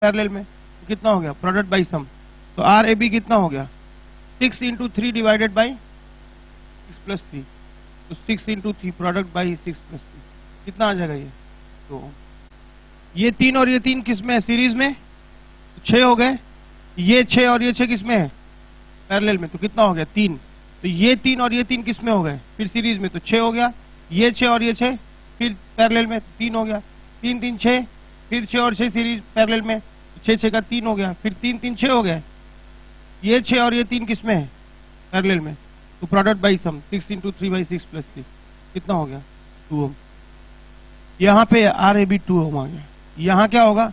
Parallel में, तो कितना हो गया प्रोडक्ट बाई सम। तो आर ए बी कितना हो गया 6 इंटू 3 डिवाइडेड बाई 6 प्लस 3, तो 6 इंटू 3 प्रोडक्ट बाई 6 प्लस 3 कितना आ जाएगा ये। तो ये 3 और ये 3 किस में है सीरीज में, तो 6 हो गए। ये 6 और ये 6 किस में है पैरेलल में, तो कितना हो गया 3। तो ये 3 और ये 3 किस में हो गए फिर सीरीज में, तो 6 हो गया। ये 6 और ये 6 फिर पैरेलल में 3 हो गया। 3 3 6 फिर 6 और 6 सीरीज पैरेलल में, 6 6 का 3 हो गया। फिर 3 3 6 हो गए। ये 6 और ये 3 किस में है पैरेलल में, तो product by sum 6 into 3 by 6 plus 3 कितना हो गया 2 ओम। यहाँ पे आर ए बी 2 ओम आ गया। यहाँ क्या होगा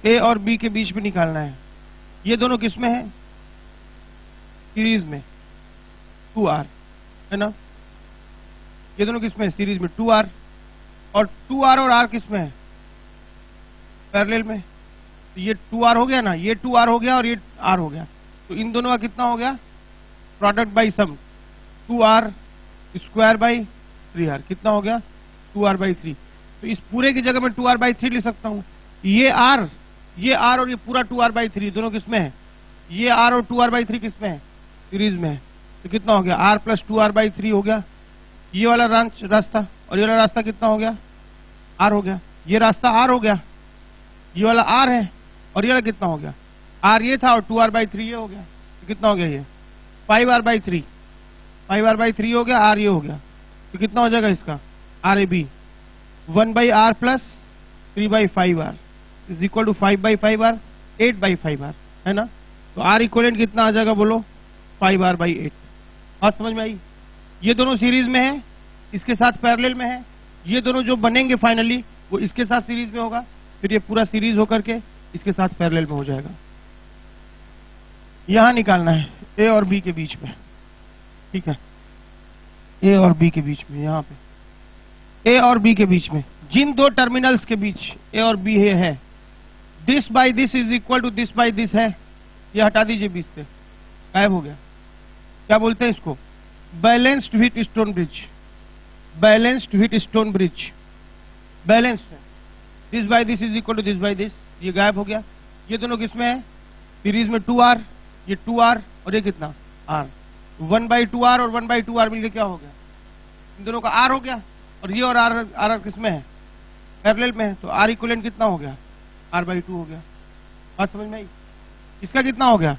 ए और बी के बीच में निकालना है। ये दोनों किस में है सीरीज में 2R है ना, ये दोनों किस में है सीरीज में 2R, और 2R और R किस में है पैरेलल में। तो ये 2R हो गया ना, ये 2R हो गया और ये R हो गया, तो इन दोनों का कितना हो गया product by sum 2R square by 3R कितना हो गया 2R बाई 3। तो इस पूरे की जगह मैं 2R बाई 3 लिख सकता हूं। ये R और ये पूरा 2R बाई 3 दोनों किस में है, ये R और 2R बाई 3 किस में है सीरीज में है, तो कितना हो गया R प्लस 2R बाई 3 हो गया। ये वाला रास्ता और ये वाला रास्ता कितना हो गया R हो गया। ये रास्ता R हो गया, ये वाला R है, और ये वाला कितना हो गया R ये था और 2R बाई 3 ये हो गया, तो कितना हो गया ये 5R बाई 3, 5R बाई 3 हो गया, R ये हो गया, तो कितना हो जाएगा इसका R A B 1 by R plus 3 by 5R is equal to 5 by 5R 8 by 5R है ना। तो R इक्वलेंट कितना आ जाएगा बोलो 5R बाई 8। बात समझ में आई। ये दोनों सीरीज में है, इसके साथ पैरेलल में है। ये दोनों जो बनेंगे फाइनली वो इसके साथ सीरीज में होगा, फिर ये पूरा सीरीज होकर के इसके साथ पैरेलल में हो जाएगा। यहां निकालना है ए और बी के बीच में, ठीक है, ए और बी के बीच में, यहां पे ए और बी के बीच में जिन दो टर्मिनल्स के बीच ए और बी है, this by this is equal to this by this है, ये हटा दीजिए बीच से, गायब हो गया। क्या बोलते हैं इसको balanced wheatstone bridge, balanced wheatstone bridge balanced है। This by this is equal to this by this, ये गायब हो गया। ये दोनों किसमें है सीरीज में 2R, ये 2R और ये कितना R, 1 बाई 2R और 1 बाई 2R मिलकर क्या हो गया इन दोनों का R हो गया, और ये और R किसमें है पैरेलल में है, तो R इक्विवेलेंट कितना हो गया R बाई 2 हो गया। बात समझ में आई। इसका कितना हो गया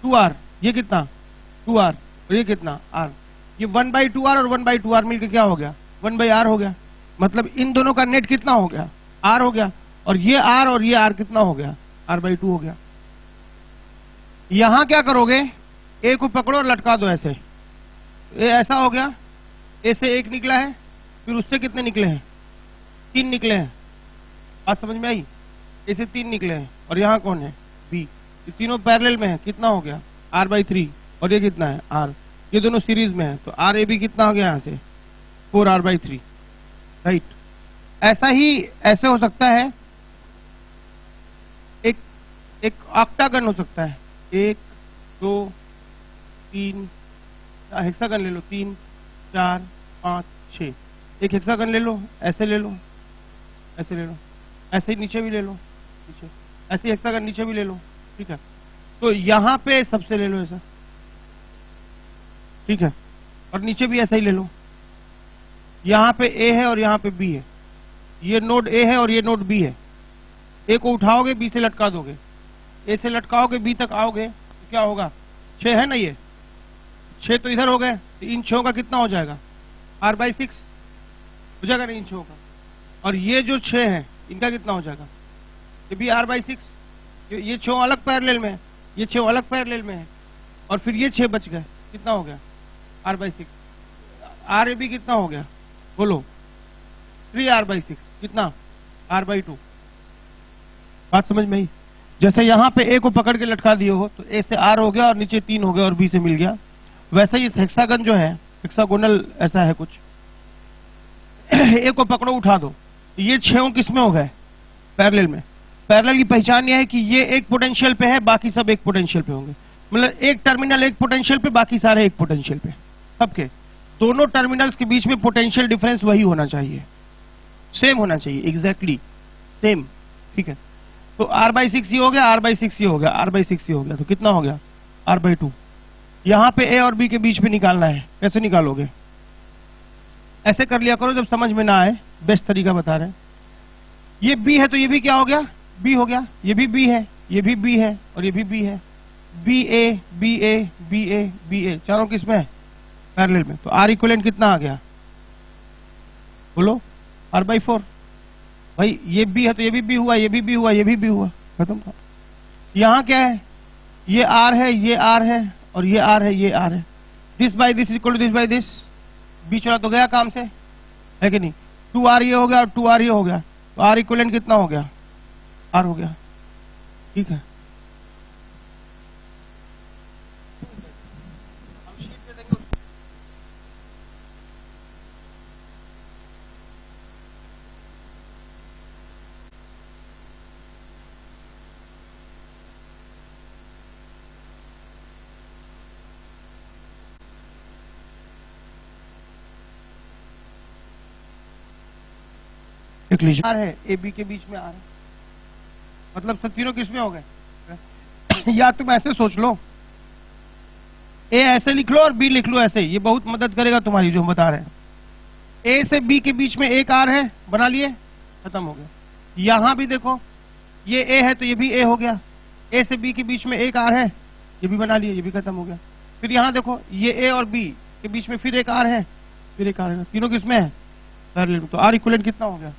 2R, ये कितना 2R और ये कितना R, ये 1 बाई 2R और 1 बाई 2R मिलकर क्या हो गया 1 बाई R हो गया। मतलब इन दोनों का नेट कितना हो गया R हो गया, और ये R कितना हो गया R बाई 2 हो गया। यहां क्या करोगे ए को पकड़ो और लटका दो ऐसे, ए ऐसा हो गया, ए से एक निकला है, फिर उससे कितने निकले हैं 3 निकले हैं। बात समझ में आई। ए से 3 निकले हैं, और यहां कौन है बी, ये तीनों पैरेलल में है, कितना हो गया R बाई 3, और ये कितना है R, ये दोनों सीरीज में है, तो R ए बी कितना हो गया यहां से 4R बाई 3, राइट। ऐसा ही ऐसे हो सकता है, एक ऑक्टागन हो सकता है, 1 2 3 हेक्सागन ले लो, 3 4 5 6, एक हेक्सागन ले लो, ऐसे ले लो, ऐसे ले लो, ऐसे नीचे भी ले लो, नीचे ऐसे हेक्सागन नीचे भी ले लो, ठीक है। तो यहां पे सबसे ले लो ऐसा, ठीक है, और नीचे भी ऐसा ही ले लो। यहां पे ए है और यहां पे बी है, ये नोड ए है और ये नोड बी है। ए को उठाओगे बी से लटका दोगे, ए से लटकाओगे बी तक आओगे, तो क्या होगा 6 है ना, ये 6 तो इधर हो गए, तो इन 6 का कितना हो जाएगा R बाई 6 हो जाएगा ना इन 6 का, और ये जो 6 है इनका कितना हो जाएगा ये भी R बाई 6। ये 6 अलग पैरेलल में है, ये 6 अलग पैरेलल में है, और फिर ये 6 बच गए, कितना हो गया R by 6। R A B कितना हो गया बोलो 3R बाई 6, कितना R बाई 2। बात समझ में आई। जैसे यहां पे ए को पकड़ के लटका दिए हो, तो ए से R हो गया और नीचे 3 हो गया और बी से मिल गया। वैसे ही हेक्सागन जो है, हेक्सागोनल ऐसा है कुछ, ए को पकड़ो उठा दो, तो ये 6 किसमें हो गए पैरेलल में। पैरेलल की पहचान यह है कि ये एक पोटेंशियल पे है, बाकी सब एक पोटेंशियल पे होंगे, मतलब एक टर्मिनल एक पोटेंशियल पे, बाकी सारे एक पोटेंशियल पे, सबके दोनों टर्मिनल्स के बीच में पोटेंशियल डिफरेंस वही होना चाहिए, सेम होना चाहिए, एग्जैक्टली सेम, ठीक है। तो r/6 ये हो गया, r/6 ये हो गया, r/6 ये हो गया, तो कितना हो गया r/2। यहां पे a और b के बीच में निकालना है, कैसे निकालोगे? ऐसे कर लिया करो जब समझ में ना आए, बेस्ट तरीका बता रहे हैं। ये b है तो ये भी क्या हो गया, b हो गया, ये भी b है, ये भी b है और ये भी b है, BA BA BA BA चारों किस में है? पैरेलल में। तो R इक्विवेलेंट कितना आ गया बोलो? r/4। भाई ये b है तो ये भी b हुआ, ये भी b हुआ, ये भी b हुआ, खत्म था। यहां क्या है? ये r है, ये r है और ये r है, ये r है। This by this equal to this by this, बीच वाला तो गया काम से, है कि नहीं? 2r ये हो गया और 2r ये हो गया, तो R इक्विवेलेंट कितना हो गया? R हो गया, ठीक है। देख लीजिए, R है, ए बी के बीच में R है, मतलब सब तीनों किस में हो गए? या तुम ऐसे सोच लो, ए ऐसे लिख लो और बी लिख लो ऐसे, ये बहुत मदद करेगा तुम्हारी जो हम बता रहे हैं। ए से बी के बीच में एक R है, बना लिए, खत्म हो गया। यहां भी देखो, ये ए है तो ये भी ए हो गया, ए से बी के बीच में एक R है, ये भी बना लिए, ये भी खत्म हो गया। फिर यहां देखो, ये ए और बी के बीच में फिर एक R है, फिर एक R है, तीनों किस में है? पैरेलल में। तो R इक्विवेलेंट कितना हो गया?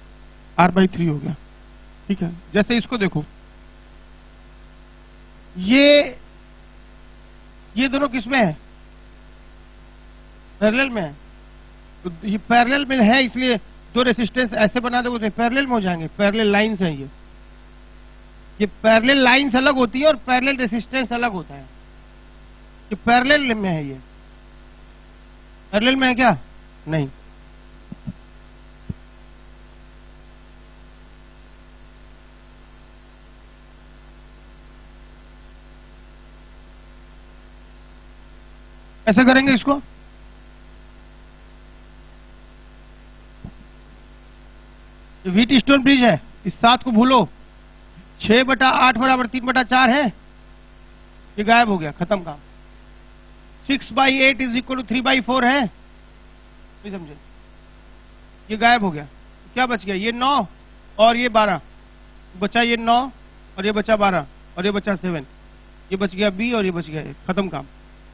r/3 हो गया, ठीक है। जैसे इसको देखो, ये दोनों किसमें है? पैरेलल में है। तो ये पैरेलल में है, इसलिए दो रेसिस्टेंस ऐसे बना दोगे तो पैरेलल में हो जाएंगे। पैरेलल लाइंस हैं ये पैरेलल लाइंस अलग होती है और पैरेलल रेसिस्टेंस अलग होता है। ये पैरेलल में है, ये पैरेलल में है क्या? नहीं। ऐसे करेंगे इसको, व्हीट स्टोन ब्रिज है, इस 7 को भूलो, 6/8 बराबर 3/4 है, ये गायब हो गया, खत्म काम। 6/8 इज इक्वल टू 3/4 है, नहीं समझे? ये गायब हो गया, क्या बच गया? ये 9 और ये 12 बचा, ये 9 और ये बचा 12 और ये बचा 7, ये बच गया B और ये बच गया 1, खत्म काम।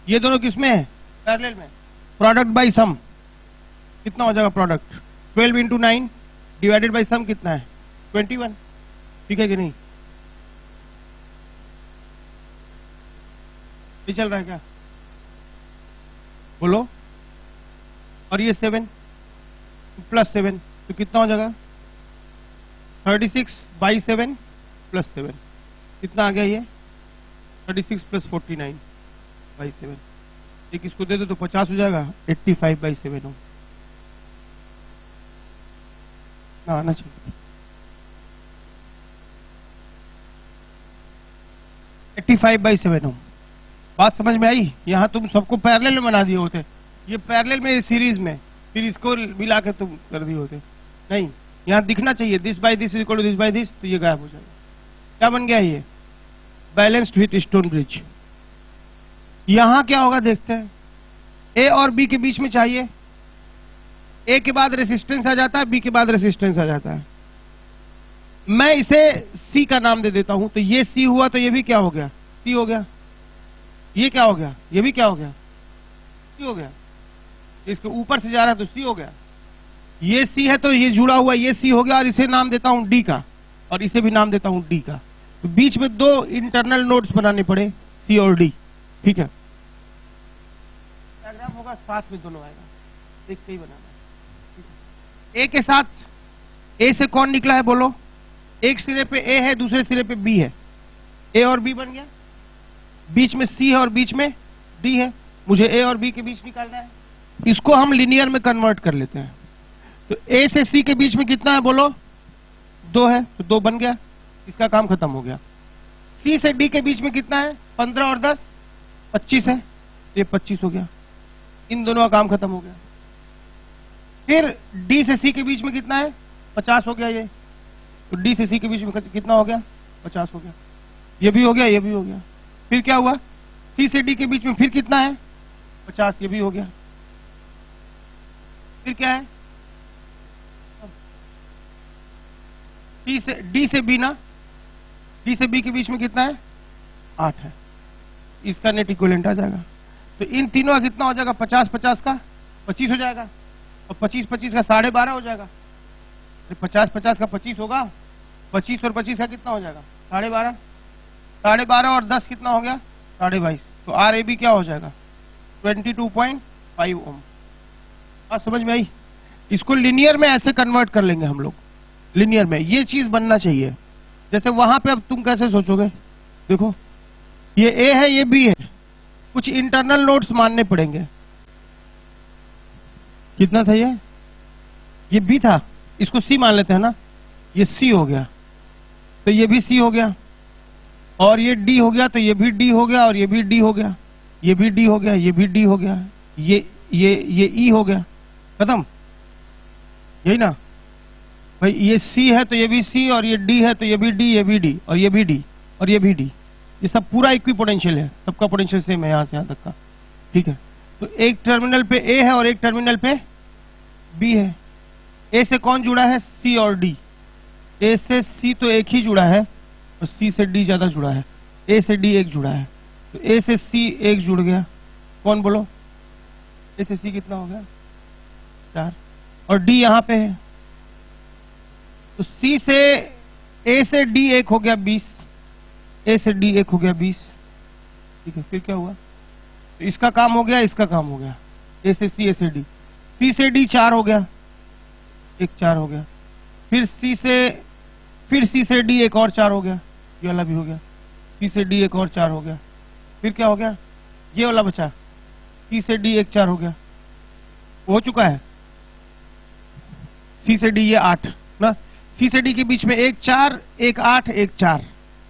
ये दोनों किसमें है? पैरेलल में। प्रोडक्ट बाय सम कितना हो जाएगा? प्रोडक्ट 12 × 9 डिवाइडेड बाय सम कितना है? 21, ठीक है कि नहीं? ये चल रहा है क्या बोलो? और ये 7 + 7 तो कितना हो जाएगा? 36/7 + 7 कितना आ गया? ये 36 + 49/7। एक इसको दे दो तो 50 हो जाएगा, 85/7 हो ना, आना चाहिए 85/7 हो। बात समझ में आई? यहां तुम सबको पैरेलल में बना दिए होते, ये पैरेलल में सीरीज में, फिर इसको मिला के तुम कर दिए होते। नहीं, यहां दिखना चाहिए this by this equal to this by this, तो ये गायब हो जाएगा। क्या बन गया? ये बैलेंस्ड व्हीट स्टोन ब्रिज। यहां क्या होगा देखते हैं। ए और बी के बीच में चाहिए, ए के बाद रेसिस्टेंस आ जाता है, बी के बाद रेसिस्टेंस आ जाता है। मैं इसे सी का नाम दे देता हूं, तो ये सी हुआ तो ये भी क्या हो गया? सी हो गया। ये क्या हो गया? ये भी क्या हो गया? सी हो गया। इसके ऊपर से जा रहा है तो सी हो गया। ये सी है तो ये जुड़ा हुआ, ये सी हो गया, और इसे नाम देता हूं डी का, और इसे भी नाम देता हूं डी का। तो बीच में 2 इंटरनल नोड्स बनाने पड़े, सी और डी, ठीक है। डायग्राम होगा, साथ में दोनों आएगा, देख के ही बनाना है। ए के साथ, ए से कौन निकला है बोलो? एक सिरे पे ए है, दूसरे सिरे पे बी है, ए और बी बन गया। बीच में सी है और बीच में डी है, मुझे ए और बी के बीच निकालना है। इसको हम लिनियर में कन्वर्ट कर लेते हैं। तो ए से सी के बीच में कितना है बोलो? 2 है, तो 2 बन गया, इसका काम खत्म हो गया। सी से डी के बीच में कितना है? 15 और 10 25 है, ये 25 हो गया, इन दोनों का काम खत्म हो गया। फिर डी से सी के बीच में कितना है? 50 हो गया ये, तो डी से सी के बीच में कितना हो गया? 50 हो गया, ये भी हो गया, ये भी हो गया। फिर क्या हुआ, सी से डी के बीच में फिर कितना है 50, ये भी हो गया। फिर क्या है, डी से बी ना, डी से बी के बीच में कितना है 8 है, इसका नेट इक्विवेलेंट आ जाएगा। तो इन तीनों का कितना हो जाएगा, 50 50 का 25 हो जाएगा, और 25 25 का 12.5 हो जाएगा। 50 50 का 25 होगा, 25 और 25 का कितना हो जाएगा 12.5, 12.5 और 10 कितना हो गया 22.5। तो आर ए बी क्या हो जाएगा 22.5 ओम। बात समझ में आई। इसको लिनियर में ऐसे कन्वर्ट कर लेंगे हम लोग, लिनियर में ये चीज बनना चाहिए। जैसे वहां पे अब तुम कैसे सोचोगे, देखो ये ए है ये बी है, कुछ इंटरनल नोड्स मानने पड़ेंगे। कितना था ये बी था, इसको सी मान लेते हैं ना, ये सी हो गया तो ये भी सी हो गया, और ये डी हो गया तो ये भी डी हो गया, और ये भी डी हो गया, ये भी डी हो गया, ये भी डी हो गया, ये ई हो गया, खत्म। यही ना भाई, ये सी है तो ये भी सी, और ये डी है तो ये भी डी, ये भी डी, और ये भी डी, और ये भी डी। ये सब पूरा इक्वी पोटेंशियल है, सबका पोटेंशियल सेम है यहां से यहां तक का, ठीक है। तो एक टर्मिनल पे ए है और एक टर्मिनल पे बी है। ए से कौन जुड़ा है, सी और डी। ए से सी तो एक ही जुड़ा है, और सी से डी ज्यादा जुड़ा है। ए से डी एक जुड़ा है, तो ए से सी एक जुड़ गया, कौन बोलो, ए से सी कितना हो गया 4, और डी यहां पे है, तो सी से ए से डी एक हो गया 20, ए से डी एक हो गया 20, ठीक है। फिर क्या हुआ, तो इसका काम हो गया, इसका काम हो गया, ए से सी, ए से डी। सी से डी 4 हो गया, एक 4 हो गया। फिर सी से डी एक और 4 हो गया, ये वाला भी हो गया। सी से डी एक और 4 हो गया। फिर क्या हो गया, ये वाला बचा, सी से डी एक 4 हो गया, हो चुका है। सी से डी ये 8 ना, सी से डी के बीच में एक 4, एक 8, एक 4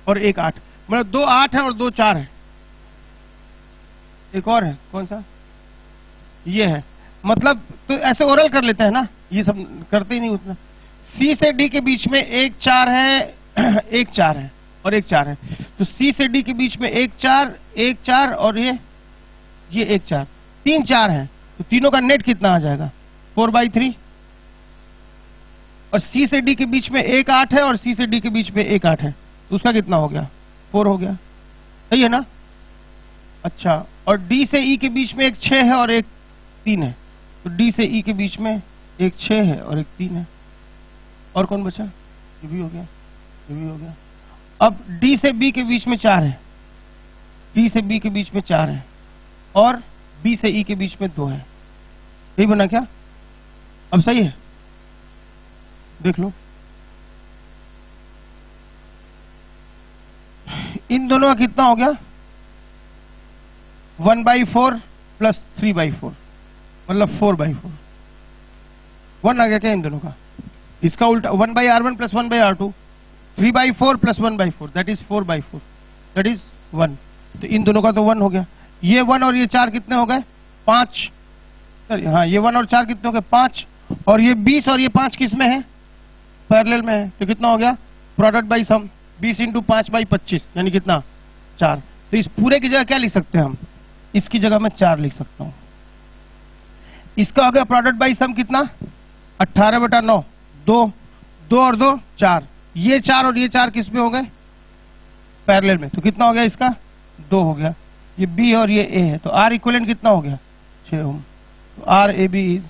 और एक 8, मतलब 2 8 है और 2 4 है। एक और है, कौन सा, ये है। मतलब तो ऐसे ओरल कर लेते हैं ना, ये सब करते ही नहीं उतना। सी से डी के बीच में एक 4 है, एक 4 है और एक 4 है, तो सी से डी के बीच में एक 4 और ये एक 4, 3 4 है, तो तीनों का नेट कितना आ जाएगा 4/3। और सी से डी के बीच में एक 8 है और सी से डी के बीच में एक 8 है, तो उसका कितना हो गया 4 हो गया, सही है ना। अच्छा, और डी से ई के बीच में एक 6 है और एक 3 है, तो डी से ई के बीच में एक 6 है और एक 3 है। और कौन बचा, ये भी हो गया, ये भी हो गया। अब डी से बी के बीच में 4 है, डी से बी के बीच में 4 है, और बी से ई के बीच में 2 है। यही बना क्या, अब सही है, देख लो। इन दोनों का कितना हो गया 1/4 प्लस 3/4, मतलब 4/4। 1 आ गया क्या इन दोनों का, इसका उल्टा 1/r1 plus 1/r2, 3/4 plus 1/4, that is 4/4, that is 1। तो इन दोनों का तो 1 हो गया। ये 1 और ये 4 कितने हो गए 5, हाँ ये 1 और 4 कितने हो गए 5, और ये 20 और ये 5 किस में है, पैरेलल में है, तो कितना हो गया प्रोडक्ट बाई सम, 20 × 5/25 यानी कितना 4। तो इस पूरे की जगह क्या लिख सकते हैं हम, इसकी जगह मैं 4 लिख सकता हूं। इसका हो गया प्रोडक्ट बाई सम कितना 18/9, 2 और 2 4, ये 4 और ये 4 किस में हो गए पैरेलल में, तो कितना हो गया इसका 2 हो गया। ये बी और ये ए है, तो आर इक्विवेलेंट कितना हो गया 6 ओम, तो आर ए बी इज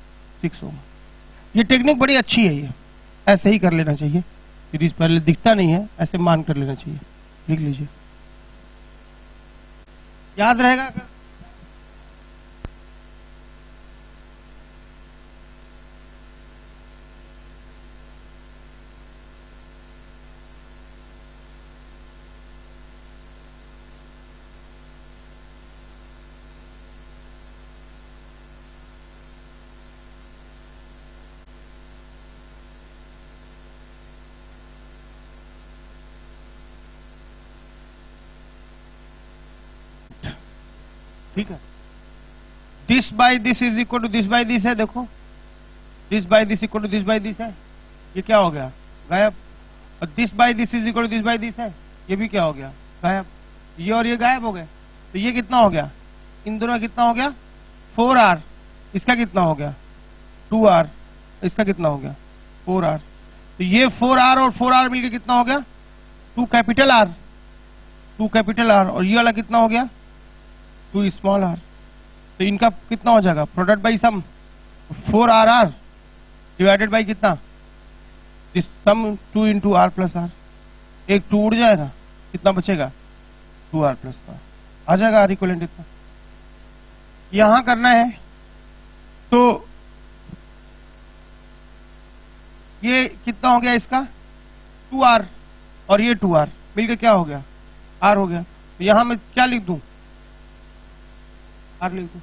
6 ओम। ये टेक्निक बड़ी अच्छी है, ये ऐसे ही कर लेना चाहिए, सीरीज पैरेलल दिखता नहीं है, ऐसे मान कर लेना चाहिए, लिख लीजिए, याद रहेगा। ठीक है, this by this is equal to this by this है, देखो this by this equal to this by this है, ये क्या हो गया गायब। और this by this is equal to this by this है, ये भी क्या हो गया, गायब। ये और ये गायब हो गए। तो ये कितना हो गया, इन दोनों कितना हो गया 4R। इसका कितना हो गया 2R। इसका कितना हो गया 4R। तो ये 4R और 4R मिलके कितना हो गया 2 कैपिटल R, 2 कैपिटल R। और ये वाला कितना हो गया 2 स्मॉल r। तो इनका कितना हो जाएगा product by sum 4RR divided by कितना, this sum 2 into R plus R। एक 2 उड़ जाएगा, कितना बचेगा 2R प्लस R आ जाएगा। R इक्वलेंट इतना यहां करना है। तो ये कितना हो गया इसका 2R और ये 2R मिलकर क्या हो गया R हो गया। तो यहां मैं क्या लिख दूं R लिख दूं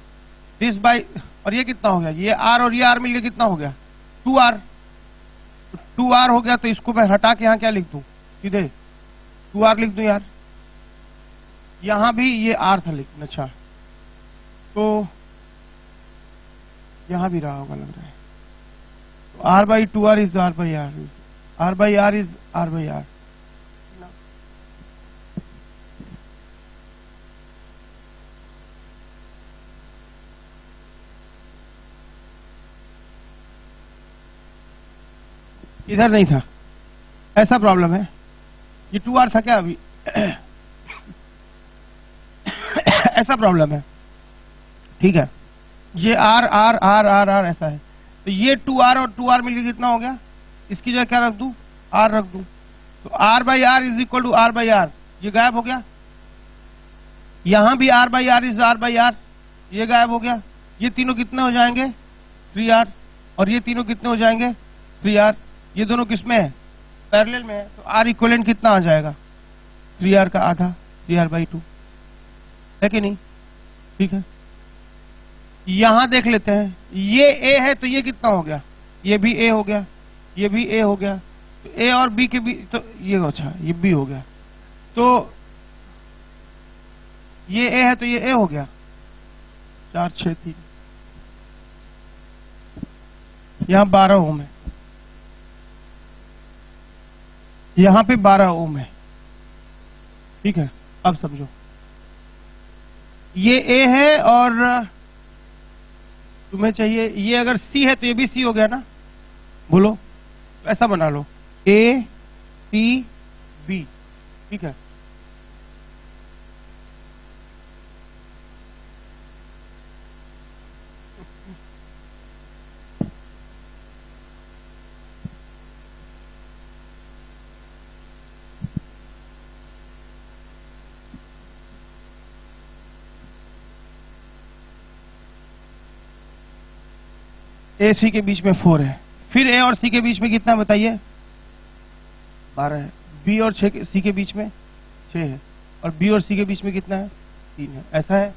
दिस बाई, और ये कितना हो गया ये R और ये R मिलकर कितना हो गया 2R। 2R हो गया। तो इसको मैं हटा के यहां क्या लिख दूं सीधे 2R लिख दूं यार। यहां भी ये R था लेकिन, अच्छा तो यहां भी रहा होगा लग रहा है। तो R by 2R is R by R, R by R is R by R। इधर नहीं था, ऐसा प्रॉब्लम है। ये 2R था क्या अभी ऐसा प्रॉब्लम है, ठीक है। ये R R R R R ऐसा है। तो ये 2R और 2R मिलकर कितना हो गया, इसकी जगह क्या रख दूं R रख दूं। तो R by R is equal to R by R, ये गायब हो गया। यहां भी R by R is R by R, ये गायब हो गया। ये तीनों कितने हो जाएंगे 3R, और ये तीनों कितने हो जाएंगे 3R। ये दोनों किसमें है पैरेलल में है। तो R इक्विवेलेंट कितना आ जाएगा 3R का आधा 3R बाई 2 है कि नहीं, ठीक है। यहां देख लेते हैं, ये A है तो ये कितना हो गया, ये भी A हो गया, ये भी A हो गया। तो A और B के बीच तो ये अच्छा ये B हो गया। तो ये A है तो ये A हो गया 4 6 3। यहां 12 ओम है, यहां पे 12 ओम है, ठीक है। अब समझो ये A है और तुम्हें चाहिए ये अगर C है तो ये भी C हो गया ना, बोलो ऐसा बना लो A C B, ठीक है। A C के बीच में 4 है, फिर A और C के बीच में कितना बताइए 12 है। B और C के बीच में 6 है, और B और C के बीच में कितना है 3 है। ऐसा है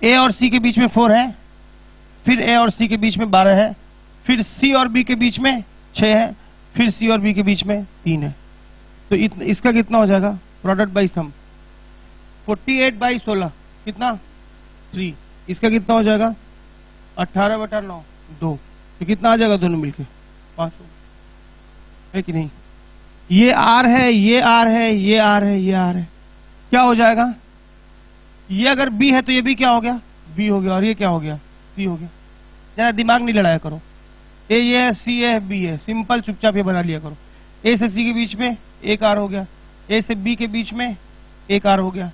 A और C के बीच में 4 है, फिर A और C के बीच में 12 है, फिर C और B के बीच में 6 है, फिर C और B के बीच में 3 है। तो इसका कितना हो जाएगा प्रोडक्ट बाई सम 48 बाई 16 कितना 3। इसका कितना हो जाएगा 18 बटा 9 2। तो कितना आ जाएगा दोनों मिलके 5 है कि नहीं। ये R है, ये R है, ये R है, ये R है, क्या हो जाएगा। ये अगर B है तो ये भी क्या हो गया B हो गया, और ये क्या हो गया C हो गया। ज्यादा दिमाग नहीं लड़ाया करो। A ये है, C है, B है, सिंपल चुपचाप ये बना लिया करो। A से C के बीच में एक R हो गया, A से B के बीच में एक R हो गया,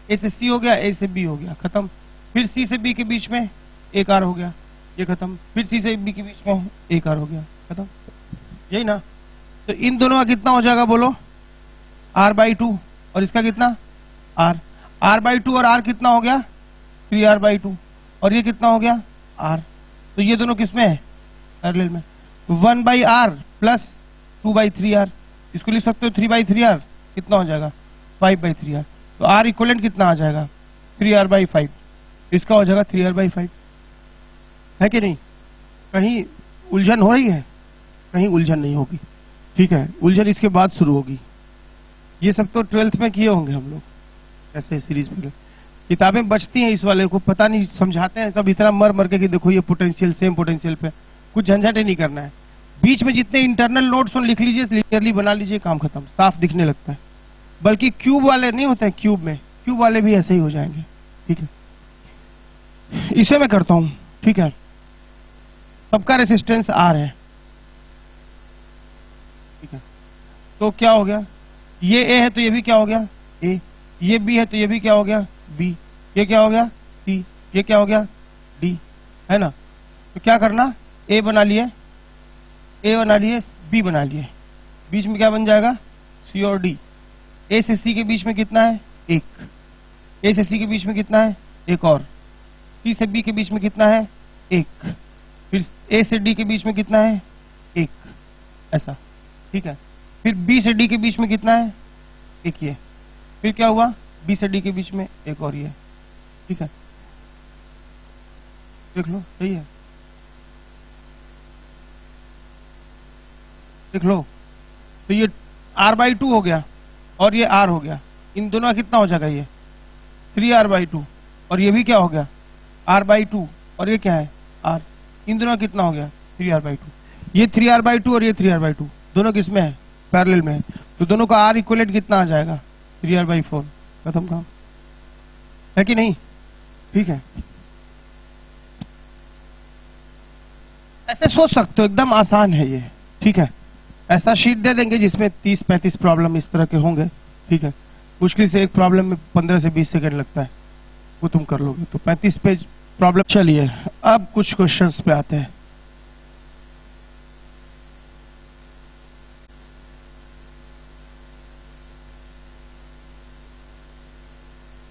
A से C हो गया, A से B हो गया, खत्म। फिर C से B के बीच में एक R हो गया, ये खत्म। फिर C से B के बीच में एक R हो गया, खत्म। यही ना। तो इन दोनों का कितना हो जाएगा बोलो R बाई 2, और इसका कितना R बाई 2 और R कितना हो गया 3R बाई 2, और ये कितना हो गया R। तो ये दोनों किसमें है पैरेलल में। 1 by R plus 2 by 3R, इसको लिख सकते हो 3 बाई 3R कितना हो जाएगा 5 बाई 3R। तो R इक्विवेलेंट कितना आ जाएगा 3R बाई 5, इसका हो जाएगा 3R बाई 5 है कि नहीं। कहीं उलझन हो रही है, कहीं उलझन नहीं होगी, ठीक है। उलझन इसके बाद शुरू होगी। ये सब तो 12th में किए होंगे हम लोग ऐसे सीरीज में। किताबें बचती हैं इस वाले को, पता नहीं समझाते हैं सब इतना मर मर के कि देखो ये पोटेंशियल सेम पोटेंशियल पे, कुछ झंझट ही नहीं करना है। बीच में जितने इंटरनल नोट्स लिख लीजिए, क्लियरली बना लीजिए, काम खत्म, साफ दिखने लगता है। बल्कि क्यूब वाले नहीं होते हैं, क्यूब वाले भी ऐसे ही हो जाएंगे। ठीक है, इसे मैं करता हूं। ठीक है, सबका रेसिस्टेंस आर है। ठीक है, तो क्या हो गया, ये ए है तो ये भी क्या हो गया ए, ये बी है तो ये भी क्या हो गया बी, ये क्या हो गया सी, ये क्या हो गया डी, है ना। तो क्या करना, ए बना लिए, बी बना लिए, बीच में क्या बन जाएगा सी और डी। ए से सी के बीच में कितना है एक, ए से सी के बीच में कितना है एक और, सी से बी के बीच में कितना है एक, फिर ए से डी के बीच में कितना है एक, ऐसा। ठीक है, फिर बी से डी के बीच में कितना है एक, ये फिर क्या हुआ बी से डी के बीच में एक और ये। ठीक है, देख लो, सही है, देख लो। तो ये r/2 हो गया और ये r हो गया, इन दोनों का कितना हो जाएगा ये 3r/2, और ये भी क्या हो गया r/2, और ये क्या है r, इन दोनों का कितना हो गया 3r/2। ये 3r/2 और ये 3r/2 दोनों किसमें है पैरेलल में है, तो दोनों का r इक्विवेलेंट कितना आ जाएगा 3r/4। खत्म काम, है कि नहीं। ठीक है, ऐसे सोच सकते हो, एकदम आसान है ये। ठीक है, ऐसा शीट दे देंगे जिसमें 30-35 प्रॉब्लम इस तरह के होंगे। ठीक है, मुश्किल से एक प्रॉब्लम में 15 से 20 सेकंड लगता है, वो तुम कर लोगे, तो 35 पेज प्रॉब्लम। चलिए अब कुछ क्वेश्चंस पे आते हैं।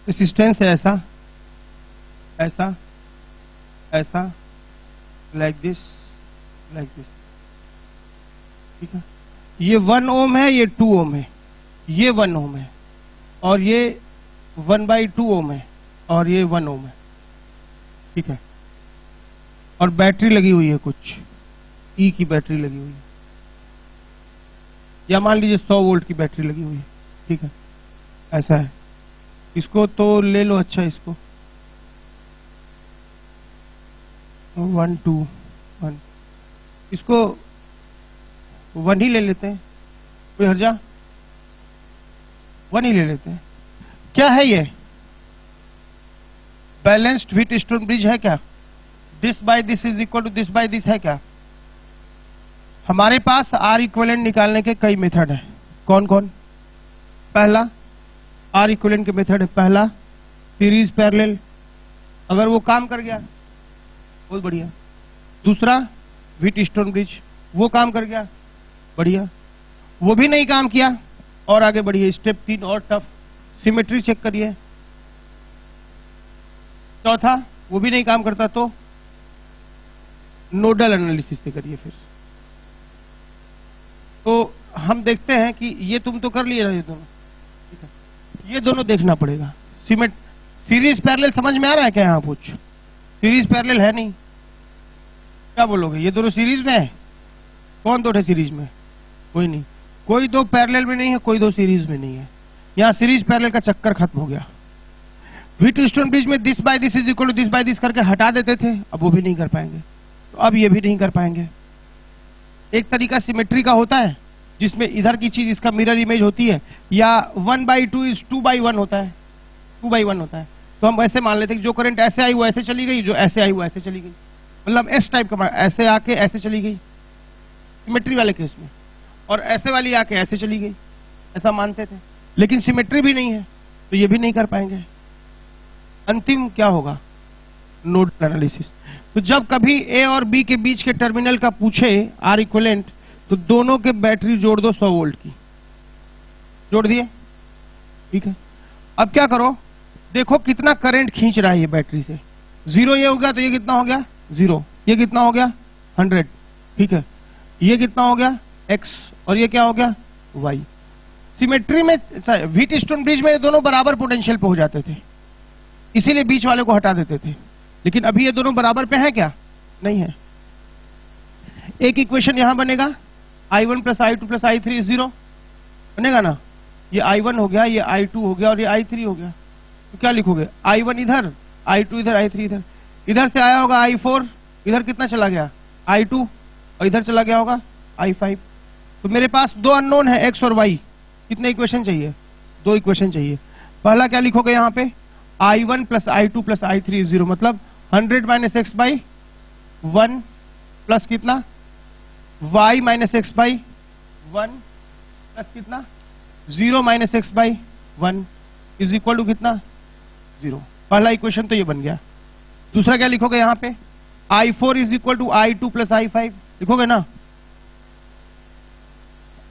रेसिस्टेंस है ऐसा, ऐसा, ऐसा, लाइक दिस, लाइक दिस। ठीक है, ये 1 ओम है, ये 2 ओम है, ये 1 ओम है, और ये 1/2 ओम है, और ये 1 ओम है। ठीक है, और बैटरी लगी हुई है, कुछ ई की बैटरी लगी हुई है, या मान लीजिए 100 वोल्ट की बैटरी लगी हुई है। ठीक है, ऐसा है, इसको तो ले लो। अच्छा, इसको 1 2 1, इसको 1 ही ले लेते हैं, कोई हर्जा, 1 ही ले लेते हैं। क्या है ये बैलेंस्ड व्हीटस्टोन ब्रिज है क्या, this by this is equal to this by this है क्या। हमारे पास आर इक्विवेलेंट निकालने के कई मेथड है, कौन कौन। पहला आर इक्विवेलेंट के मेथड है, पहला सीरीज पैरेलल, अगर वो काम कर गया बहुत बढ़िया। दूसरा व्हीटस्टोन ब्रिज, वो काम कर गया बढ़िया, वो भी नहीं काम किया और आगे बढ़िए, स्टेप 3 और टफ, सिमेट्री चेक करिए। चौथा वो भी नहीं काम करता तो नोडल एनालिसिस से करिए। फिर तो हम देखते हैं कि ये तुम तो कर लिए ना, ये दोनों। ठीक है, ये दोनों देखना पड़ेगा। सीरीज पैरेलल समझ में आ रहा है क्या, यहां कुछ सीरीज पैरेलल है नहीं, क्या बोलोगे, ये दोनों सीरीज में है। कौन दो है सीरीज में, कोई नहीं, कोई दो पैरेलल में नहीं है, कोई दो सीरीज में नहीं है। यहां सीरीज पैरेलल का चक्कर खत्म हो गया। व्हीटस्टोन ब्रिज में this by this is equal to this by this करके हटा देते थे, अब वो भी नहीं कर पाएंगे, तो अब ये भी नहीं कर पाएंगे। एक तरीका सिमेट्री का होता है जिसमें इधर की चीज इसका मिरर इमेज होती है, या 1/2 इज 2/1 होता है, 2/1 होता है। तो हम ऐसे मान लेते हैं कि जो करंट ऐसे आई वो ऐसे चली गई, जो ऐसे आई वो ऐसे चली गई, मतलब एस टाइप का, ऐसे आके ऐसे चली गई सिमेट्री वाले केस में, और ऐसे वाली आके ऐसे चली गई, ऐसा मानते थे। लेकिन सिमेट्री भी नहीं है तो ये भी नहीं कर पाएंगे। अंतिम क्या होगा, नोडल एनालिसिस। तो जब कभी ए और बी के बीच के टर्मिनल का पूछे आर इक्विवेलेंट, तो दोनों के बैटरी जोड़ दो 100 वोल्ट की, जोड़ दिए। ठीक है, अब क्या करो, देखो कितना करंट खींच रहा है ये बैटरी से। 0 ये हो गया तो ये कितना हो गया 0, ये कितना हो गया 100। ठीक है, ये कितना हो गया x, और ये क्या हो गया y। सिमेट्री में व्हीटस्टोन ब्रिज में ये दोनों बराबर पोटेंशियल पे हो जाते थे, इसीलिए बीच वाले को हटा देते थे। लेकिन अभी ये दोनों बराबर पे हैं क्या, नहीं है। एक इक्वेशन यहां बनेगा, I1 + I2 + I3 0 बनेगा ना। ये I1 हो गया, ये I2 हो गया, और ये I3 हो गया। तो क्या लिखोगे, I1 इधर, I2 इधर, I3 इधर। इधर से आया होगा I4, इधर कितना चला गया I2, और इधर चला गया होगा I5। तो मेरे पास दो अननोन है x और y, कितने इक्वेशन चाहिए दो इक्वेशन चाहिए। पहला क्या लिखोगे यहाँ पे, I1 plus I2 plus I3 is 0, मतलब 100 माइनस एक्स बाई 1 प्लस कितना, y minus x by 1 plus कितना, 0 minus x by 1 is equal to कितना, 0। पहला इक्वेशन तो ये बन गया। दूसरा क्या लिखोगे यहाँ पे, I4 is equal to I2 plus I5 लिखोगे ना।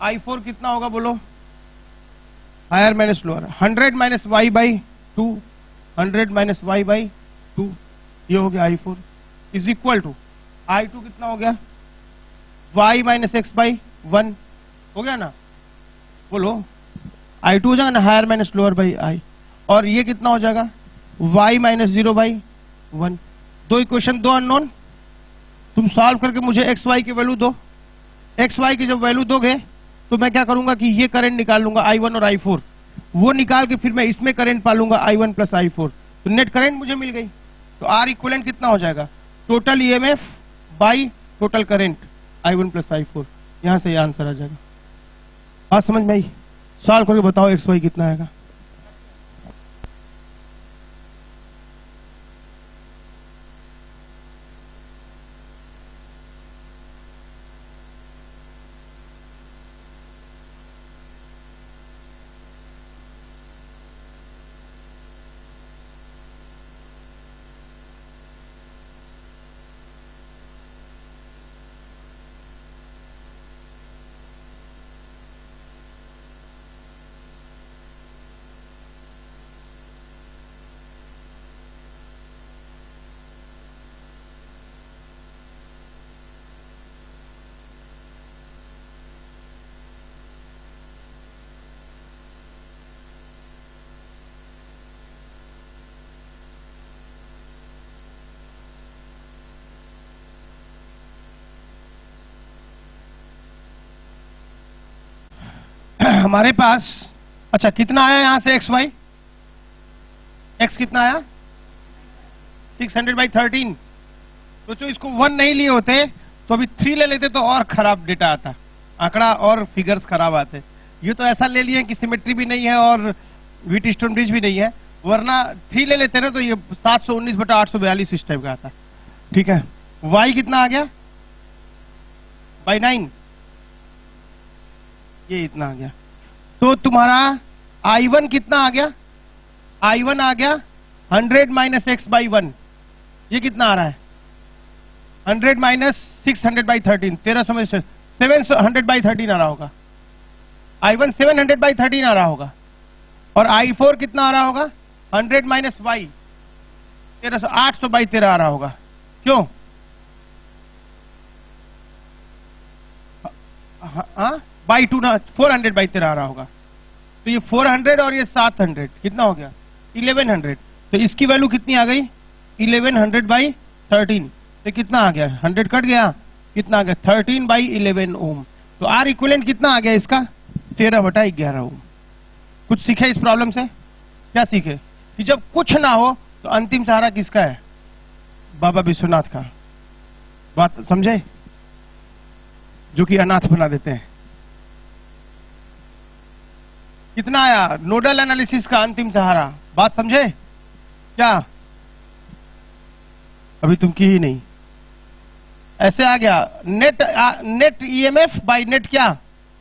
I4 कितना होगा बोलो, higher minus lower, 100 minus y by 2, 100 minus y by 2, ये हो गया I4 is equal to I2 कितना हो गया, y माइनस एक्स बाई 1 हो गया ना, बोलो I2 हो जाएगा ना, higher minus lower by I, और ये कितना हो जाएगा, y माइनस 0 बाई 1। दो इक्वेशन, दो अननोन, तुम सॉल्व करके मुझे एक्स वाई की वैल्यू दो। एक्स वाई की जब वैल्यू दोगे तो मैं क्या करूंगा कि ये करंट निकाल लूंगा I1 और I4, वो निकाल के फिर मैं इसमें करंट पालूंगा I1 प्लस I4, तो नेट करंट मुझे मिल गई। तो R इक्विवेलेंट कितना हो जाएगा, total EMF by total current I1 plus I4, यहां से ये आंसर आ जाएगा। बात समझ में आई? सॉल्व करके बताओ एक्स वाई कितना आएगा। हमारे पास अच्छा कितना आया यहां से एक्स वाई, एक्स कितना आया 600/13। सोचो इसको 1 नहीं लिए होते तो अभी 3 ले लेते तो और खराब डेटा आता, आंकड़ा और फिगर्स खराब आते। ये तो ऐसा ले लिए कि सिमेट्री भी नहीं है और व्हीटस्टोन ब्रिज भी नहीं है, वरना 3 ले लेते ना तो ये 719/842 इस टाइप का आता। ठीक है, वाई कितना आ गया बाई 9, ये इतना आ गया। तो तुम्हारा I1 कितना आ गया, I1 आ गया 100 माइनस एक्स बाई 1, ये कितना आ रहा है 100 माइनस 600/13, 1300 में 700/13 आ रहा होगा। I1 700/13 आ रहा होगा, और I4 कितना आ रहा होगा 100 माइनस वाई 1300, 800/13 आ रहा होगा। क्यों, हाँ बाई 2 ना, 400/13 आ रहा होगा। तो ये 400 और ये 700 कितना हो गया 1100। तो इसकी वैल्यू कितनी आ गई 1100/13, तो कितना आ गया 100 कट गया, कितना आ गया 13/11 ओम। तो आर इक्विवेलेंट कितना आ गया इसका 13/11 ओम। कुछ सीखे इस प्रॉब्लम से, क्या सीखे कि जब कुछ ना हो तो अंतिम सहारा किसका है, बाबा विश्वनाथ का। बात समझे, जो कि अनाथ बना देते हैं। कितना आया नोडल एनालिसिस का अंतिम सहारा, बात समझे क्या, अभी तुम की ही नहीं। ऐसे आ गया नेट ईएमएफ बाय नेट क्या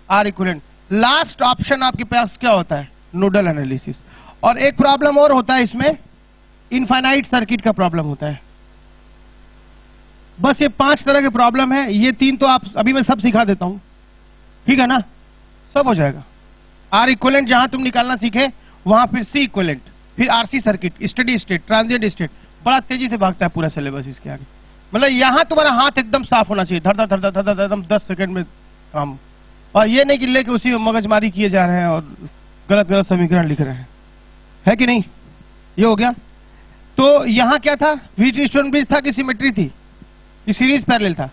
आर इक्विवेलेंट। लास्ट ऑप्शन आपके पास क्या होता है नोडल एनालिसिस। और एक प्रॉब्लम और होता है इसमें, इनफाइनाइट सर्किट का प्रॉब्लम होता है। बस ये 5 तरह के प्रॉब्लम है, ये 3 तो आप अभी मैं सब सिखा देता हूं, ठीक है ना, सब हो जाएगा। आर इक्विवेलेंट जहां तुम निकालना सीखे वहां फिर सी इक्विवेलेंट, फिर RC circuit, steady state, transient state, बड़ा तेजी से भागता है पूरा सिलेबस इसके आगे। मतलब यहां तुम्हारा हाथ एकदम साफ होना चाहिए, धर धर धर धर धर एकदम 10 सेकंड में काम, और ये नहीं कि लेके उसी में मगजमारी किए जा रहे हैं और गलत गलत समीकरण लिख रहे हैं, है कि नहीं। ये हो गया। तो यहां क्या था, व्हीटस्टोन ब्रिज था कि सिमेट्री थी, कि सीरीज पैरेलल था,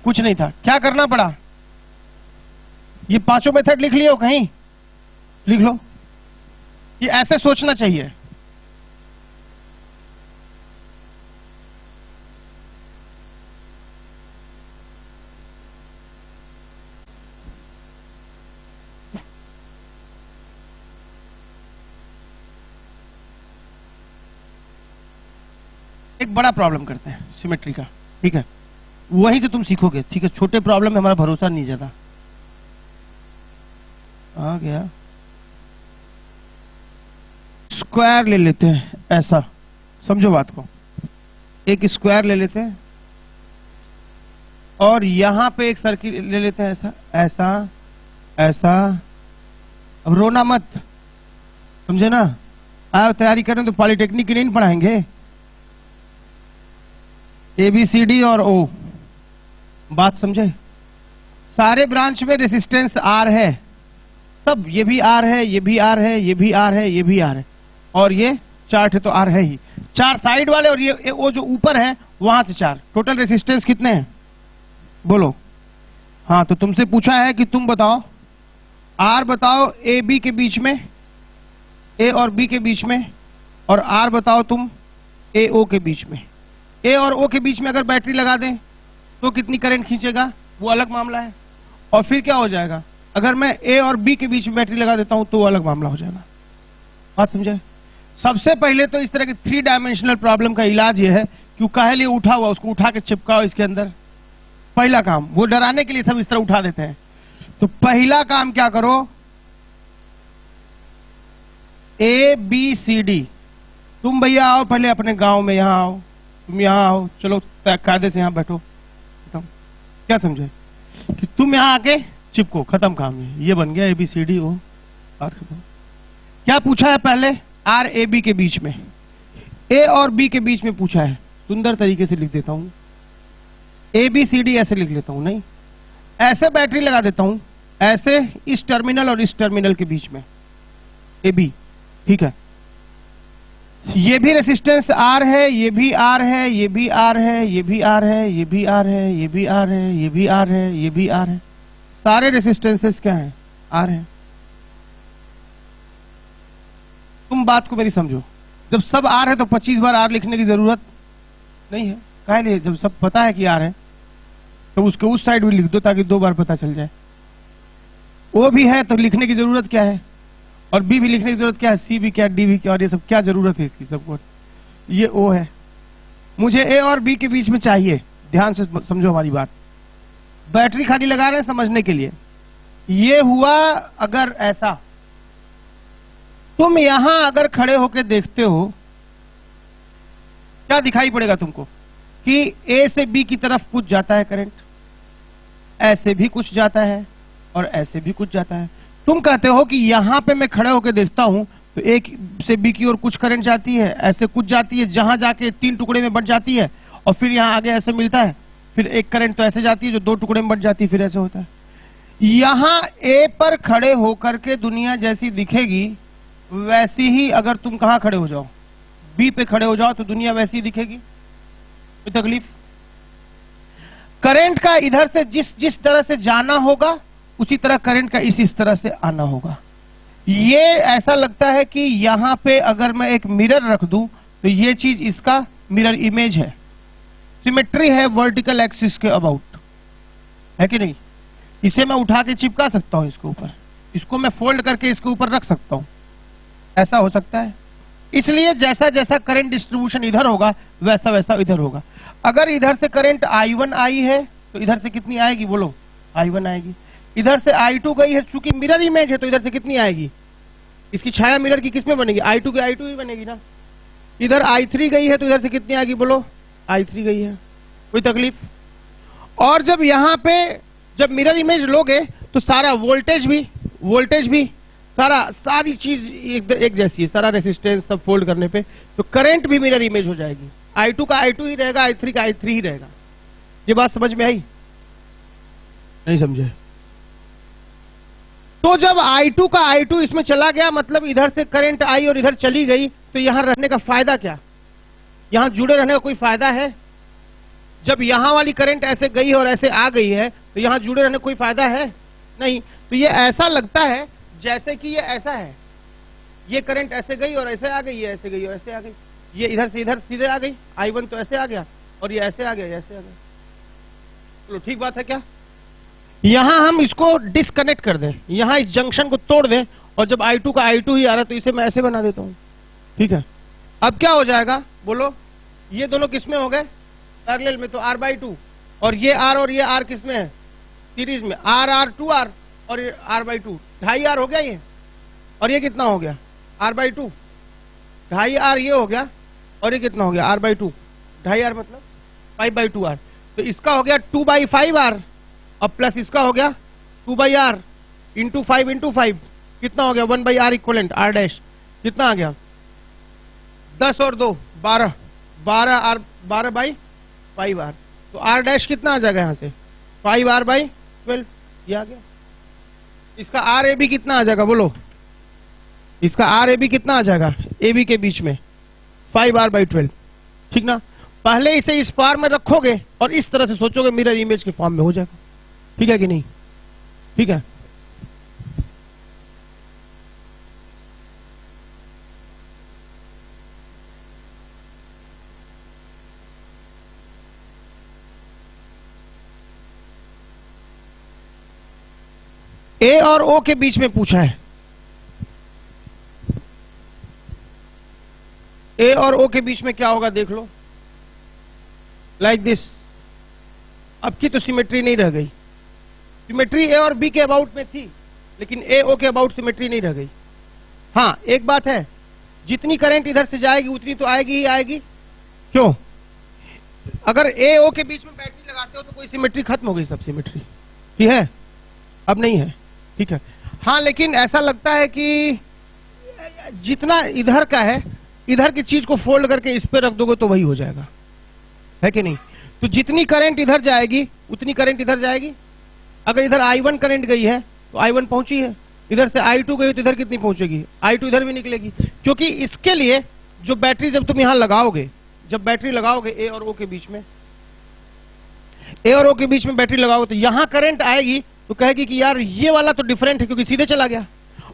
कुछ नहीं था। क्या करना पड़ा, ये 5 मेथड लिख लियो, कहीं लिख लो। ये ऐसे सोचना चाहिए। एक बड़ा प्रॉब्लम करते हैं सिमेट्री का, ठीक है, वहीं से तुम सीखोगे, ठीक है। छोटे प्रॉब्लम में हमारा भरोसा नहीं ज्यादा। आ गया, स्क्वायर ले लेते हैं, ऐसा समझो बात को, एक स्क्वायर ले लेते हैं और यहां पे एक सर्किल ले लेते हैं, ऐसा ऐसा ऐसा। अब रोना मत, समझे ना, आप तैयारी करें तो पॉलिटेक्निक की नहीं पढ़ाएंगे, ABCD और O, बात समझे। सारे ब्रांच में रेसिस्टेंस R है, सब, ये भी R है, ये भी R है, ये भी R है, ये भी R है, और ये चार्ट है तो R है ही। 4 साइड वाले और ये वो जो ऊपर है वहां से 4, टोटल रेसिस्टेंस कितने हैं बोलो। हाँ, तो तुमसे पूछा है कि तुम बताओ, R बताओ AB के बीच में, A और B के बीच में, और R बताओ तुम AO के बीच में। A और O के बीच में अगर बैटरी लगा दें तो कितनी करंट खींचेगा, वो अलग मामला है। और फिर क्या हो जाएगा, अगर मैं A और B के बीच में बैटरी लगा देता हूं तो वो अलग मामला हो जाएगा। बात समझे। सबसे पहले तो इस तरह के 3 डायमेंशनल प्रॉब्लम का इलाज ये है कि काहे लिए उठा हुआ उसको उठा के चिपकाओ इसके अंदर। पहला काम, वो डराने के लिए सब इस तरह उठा देते हैं। तो पहला काम क्या करो, ABCD, तुम भैया आओ पहले अपने गांव में, यहां आओ, तुम यहां आओ, चलो कायदे से यहां बैठो, क्या समझे, कि तुम यहां आके चिपको, खत्म काम ये बन गया ABCD O, बात खत्म। क्या पूछा है पहले, R AB के बीच में, A और B के बीच में पूछा है। सुंदर तरीके से लिख देता हूं, ABCD ऐसे लिख लेता हूं, नहीं ऐसे बैटरी लगा देता हूं, ऐसे इस टर्मिनल और इस टर्मिनल के बीच में AB, ठीक है। ये भी रेसिस्टेंस R है, ये भी R है, ये भी R है, ये भी R है, ये भी R है, ये भी R है, ये भी R है, ये भी R है, सारे रेसिस्टेंसेस क्या हैं, R है। तुम बात को मेरी समझो, जब सब R है तो 25 बार R लिखने की जरूरत नहीं है, काहे लिए, जब सब पता है कि R है तो उसके उस साइड भी लिख दो ताकि 2 बार पता चल जाए। O भी है तो लिखने की जरूरत क्या है, और B भी लिखने की जरूरत क्या है, C भी क्या, D भी क्या, और ये सब क्या जरूरत है इसकी सबको। ये O है, मुझे A और B के बीच में चाहिए, ध्यान से समझो हमारी बात, बैटरी खाली लगा रहे हैं समझने के लिए। ये हुआ अगर ऐसा, तुम यहां अगर खड़े होकर देखते हो क्या दिखाई पड़ेगा तुमको, कि A से B की तरफ कुछ जाता है करंट, ऐसे भी कुछ जाता है और ऐसे भी कुछ जाता है। तुम कहते हो कि यहां पे मैं खड़े होकर देखता हूं तो एक से B की ओर कुछ करंट जाती है, ऐसे कुछ जाती है, जहां जाके 3 टुकड़े में बंट जाती है, और फिर यहां आगे ऐसे मिलता है, फिर एक करंट तो ऐसे जाती है जो 2 टुकड़े में बंट जाती है, फिर ऐसे होता है। यहां A पर खड़े होकर के दुनिया जैसी दिखेगी, वैसी ही अगर तुम कहां खड़े हो जाओ, B पे खड़े हो जाओ तो दुनिया वैसी ही दिखेगी, कोई तकलीफ। करंट का इधर से जिस तरह से जाना होगा उसी तरह करंट का इस तरह से आना होगा। ये ऐसा लगता है कि यहां पे अगर मैं एक मिरर रख दूं तो ये चीज इसका मिरर इमेज है, सिमेट्री है वर्टिकल एक्सिस के अबाउट, है कि नहीं। इसे मैं उठा के चिपका सकता हूं इसके ऊपर, इसको मैं फोल्ड करके इसके ऊपर रख सकता हूं, ऐसा हो सकता है। इसलिए जैसा जैसा करंट डिस्ट्रीब्यूशन इधर होगा वैसा वैसा इधर होगा। अगर इधर से करंट I1 आई है तो इधर से कितनी आएगी बोलो, I1 आएगी। इधर से I2 गई है, चूंकि मिरर इमेज है तो इधर से कितनी आएगी, इसकी छाया मिरर की किसमें बनेगी, I2 की I2 ही बनेगी ना। इधर I3 गई है तो इधर से कितनी आएगी बोलो, I3 गई है, कोई तकलीफ। और जब यहां पे जब मिरर इमेज लोगे तो सारा वोल्टेज भी सारी चीज एक जैसी है, सारा रेसिस्टेंस सब फोल्ड करने पे, तो करंट भी मिरर इमेज हो जाएगी। I2 का I2 ही रहेगा, I3 का I3 ही रहेगा। ये बात समझ में आई, नहीं समझे। तो जब I2 का I2 इसमें चला गया, मतलब इधर से करंट आई और इधर चली गई, तो यहां रहने का फायदा क्या, यहां जुड़े रहने का कोई फायदा है। जब यहां वाली करंट ऐसे गई और ऐसे आ गई है तो यहां जुड़े रहने का कोई फायदा है नहीं। तो ये ऐसा लगता है जैसे कि ये ऐसा है, ये करंट ऐसे गई और ऐसे आ गई, ये ऐसे गई और ऐसे आ गई, ये इधर से इधर सीधे आ गई, I1 तो ऐसे आ गया और ये ऐसे आ गया, ये ऐसे आ गया। चलो ठीक बात है क्या। यहां हम इसको डिस्कनेक्ट कर दें, यहां इस जंक्शन को तोड़ दें, और जब I2 का I2 ही आ रहा है तो इसे मैं ऐसे बना देता हूं, ठीक है। अब क्या हो जाएगा बोलो, ये दोनों किसमें हो गए? पैरेलल में, तो r/2। और ये r किसमें है? सीरीज में। r 2r और ये r/2, 2.5r हो गया ये। और ये कितना हो गया? r/2। 2.5r ये हो गया, और ये कितना हो गया? r/2। 2.5r मतलब 5/2r। तो इसका हो गया 2/5r, और प्लस इसका हो गया 2/r इंटू 5 कितना हो गया? 1/r equivalent r dash. कितना आ गया? 10 और 2 12, 12/5r। तो r डैश कितना आ जाएगा यहां से? 5r/12 ये आ गया। इसका RAB कितना आ जाएगा बोलो? इसका RAB कितना आ जाएगा AB के बीच में? 5r/12। ठीक ना? पहले इसे इस फॉर्म में रखोगे और इस तरह से सोचोगे, मिरर इमेज के फॉर्म में हो जाएगा। ठीक है कि नहीं? ठीक है। A और O के बीच में पूछा है। A और O के बीच में क्या होगा देख लो, लाइक दिस। अब की तो सिमेट्री नहीं रह गई। सिमेट्री A और B के अबाउट में थी, लेकिन A O के अबाउट सिमेट्री नहीं रह गई। हाँ, एक बात है, जितनी करंट इधर से जाएगी उतनी तो आएगी ही आएगी। क्यों? अगर A O के बीच में बैटरी लगाते हो तो कोई सिमेट्री खत्म हो गई, सब सिमेट्री। ठीक है? अब नहीं है। ठीक है। हाँ, लेकिन ऐसा लगता है कि जितना इधर का है, इधर की चीज को फोल्ड करके इस पे रख दोगे तो वही हो जाएगा, है कि नहीं? तो जितनी करंट इधर जाएगी उतनी करंट इधर जाएगी। अगर इधर I1 करंट गई है तो I1 पहुंची है, इधर से I2 गई तो इधर कितनी पहुंचेगी? I2 इधर भी निकलेगी। क्योंकि इसके लिए जो बैटरी जब तुम यहां लगाओगे, जब बैटरी लगाओगे A और O के बीच में, A और O के बीच में बैटरी लगाओगे तो यहां करंट आएगी तो कहेगी कि यार ये वाला तो डिफरेंट है क्योंकि सीधे चला गया,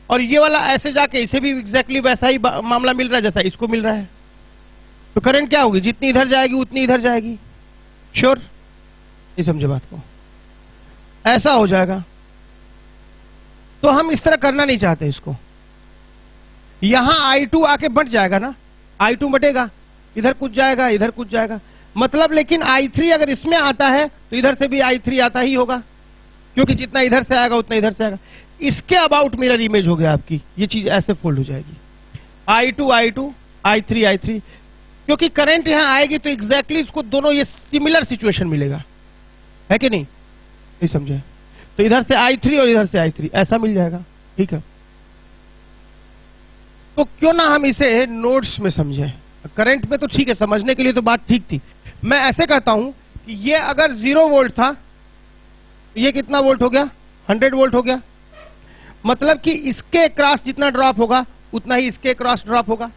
और ये वाला ऐसे जाके इसे भी एग्जैक्टली वैसा ही मामला मिल रहा है जैसा इसको मिल रहा है। तो करंट क्या होगी? जितनी इधर जाएगी उतनी इधर जाएगी। श्योर? नहीं समझे बात को? ऐसा हो जाएगा। तो हम इस तरह करना नहीं चाहते इसको। यहां I2 आके बट जाएगा ना, I2 बटेगा, इधर कुछ जाएगा, इधर कुछ जाएगा, मतलब। लेकिन I3 अगर इसमें आता है तो इधर से भी I3 आता ही होगा, क्योंकि जितना इधर से आएगा उतना इधर से आएगा। इसके अबाउट मिरर इमेज हो गया आपकी। ये चीज ऐसे फोल्ड हो जाएगी, I2 I3, क्योंकि करंट यहां आएगी तो एग्जैक्टली इसको दोनों ये सिमिलर सिचुएशन मिलेगा, है कि नहीं? नहीं समझे? तो इधर से I3 और इधर से I3 ऐसा मिल जाएगा। ठीक है। तो क्यों ना हम इसे नोड्स में समझें। करंट में तो ठीक है, समझने के लिए तो बात ठीक थी। मैं ऐसे कहता हूं कि ये अगर 0 वोल्ट था तो ये कितना वोल्ट हो गया? 100 वोल्ट हो गया। मतलब कि इसके क्रॉस जितना ड्रॉप होगा उतना ही इसके क्रॉस ड्रॉप होगा।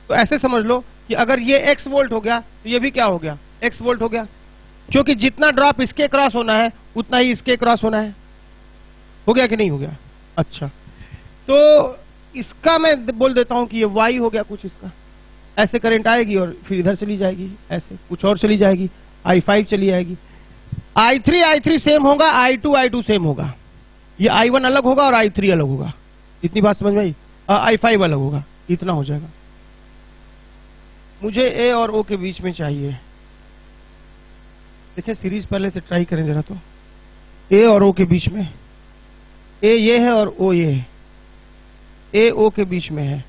तो ऐसे समझ लो कि अगर ये x वोल्ट हो गया तो ये भी क्या हो गया? x वोल्ट हो गया, क्योंकि जितना ड्रॉप इसके क्रॉस होना है उतना ही इसके क्रॉस होना है। हो गया कि नहीं हो गया? अच्छा, तो इसका मैं बोल देता हूं कि ये y हो गया कुछ इसका। ऐसे करंट आएगी और फिर इधर चली जाएगी, ऐसे कुछ और चली जाएगी, I5 चली जाएगी। I3 सेम होगा, I2 सेम होगा। ये I1 अलग होगा और I3 अलग होगा। इतनी बात समझ में आई? I5 अलग होगा। इतना हो जाएगा। मुझे A और O के बीच में चाहिए। देखिए सीरीज पहले से ट्राई करें जरा। तो A और O के बीच में, A ये है और O ये है। A O के बीच में है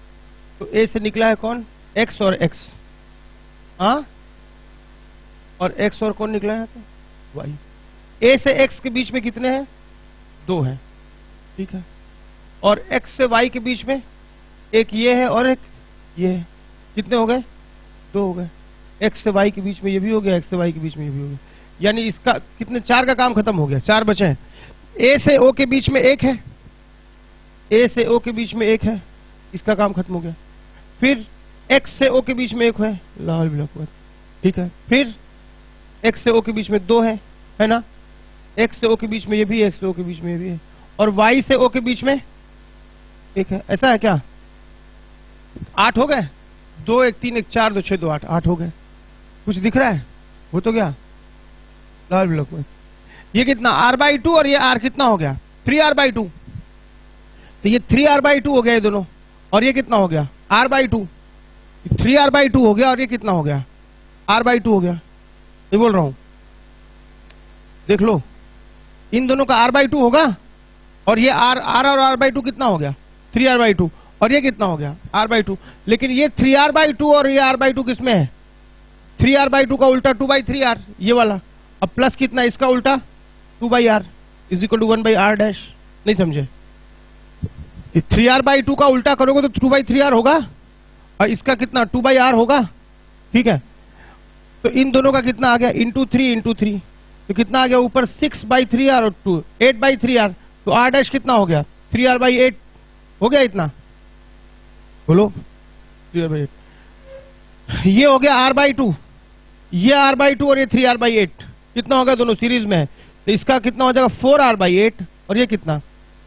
तो A से निकला है कौन? X और X। हाँ, और X और कौन निकला है? तो Y। A से X के बीच में कितने हैं? 2 हैं। ठीक है। और X से Y के बीच में एक ये है और एक ये है। कितने हो गए? 2 हो गए। X से Y के बीच में ये भी हो गया, X से Y के बीच में ये भी हो गया। यानी इसका कितने? 4 का काम खत्म हो गया, 4 बचे हैं। A से O के बीच में एक है, A से O के बीच में एक है, इसका काम खत्म हो गया। फिर X से O के बीच में एक है, लाल ब्लॉक। ठीक है। फिर X से O के बीच में 2 है ना? X से O के बीच में ये भी है, X से O के बीच में ये भी है, और Y से O के बीच में एक है। ऐसा है क्या? 8 हो गए। 2 1 3 1 4 2 6 2 8 8 हो गए। कुछ दिख रहा है? हो तो गया लाल ब्लॉक में। ये कितना? R/2 और ये R कितना हो गया? 3R/2। तो ये 3R/2 हो गया ये दोनों। और ये कितना हो गया? R/2। 3R/2 हो गया और ये कितना हो गया? R/2 हो गया। ये बोल रहा हूं, देख लो, इन दोनों का R/2 होगा और ये R और R/2 कितना हो गया? 3R/2 और ये कितना हो गया? R/2। लेकिन ये 3R/2 और ये R/2 किसमें है? 3R/2 का उल्टा 2/3R, ये वाला। अब प्लस कितना इसका उल्टा? 2/R is equal to 1/R dash. नहीं समझे? 3R/2 का उल्टा करोगे तो 2/3R होगा और इसका कितना? 2/R होगा। ठीक है, तो इन दोनों का कितना आ गया? इंटू 3 तो कितना आ गया ऊपर? 6/3R और 2 8/3R। तो R डैश कितना हो गया? 3R/8 हो गया। इतना बोलो, 3R/8। ये हो गया R/2, ये R/2 और ये 3R/8 कितना होगा? दोनों सीरीज में है, तो इसका कितना हो जाएगा? 4R/8 और ये कितना?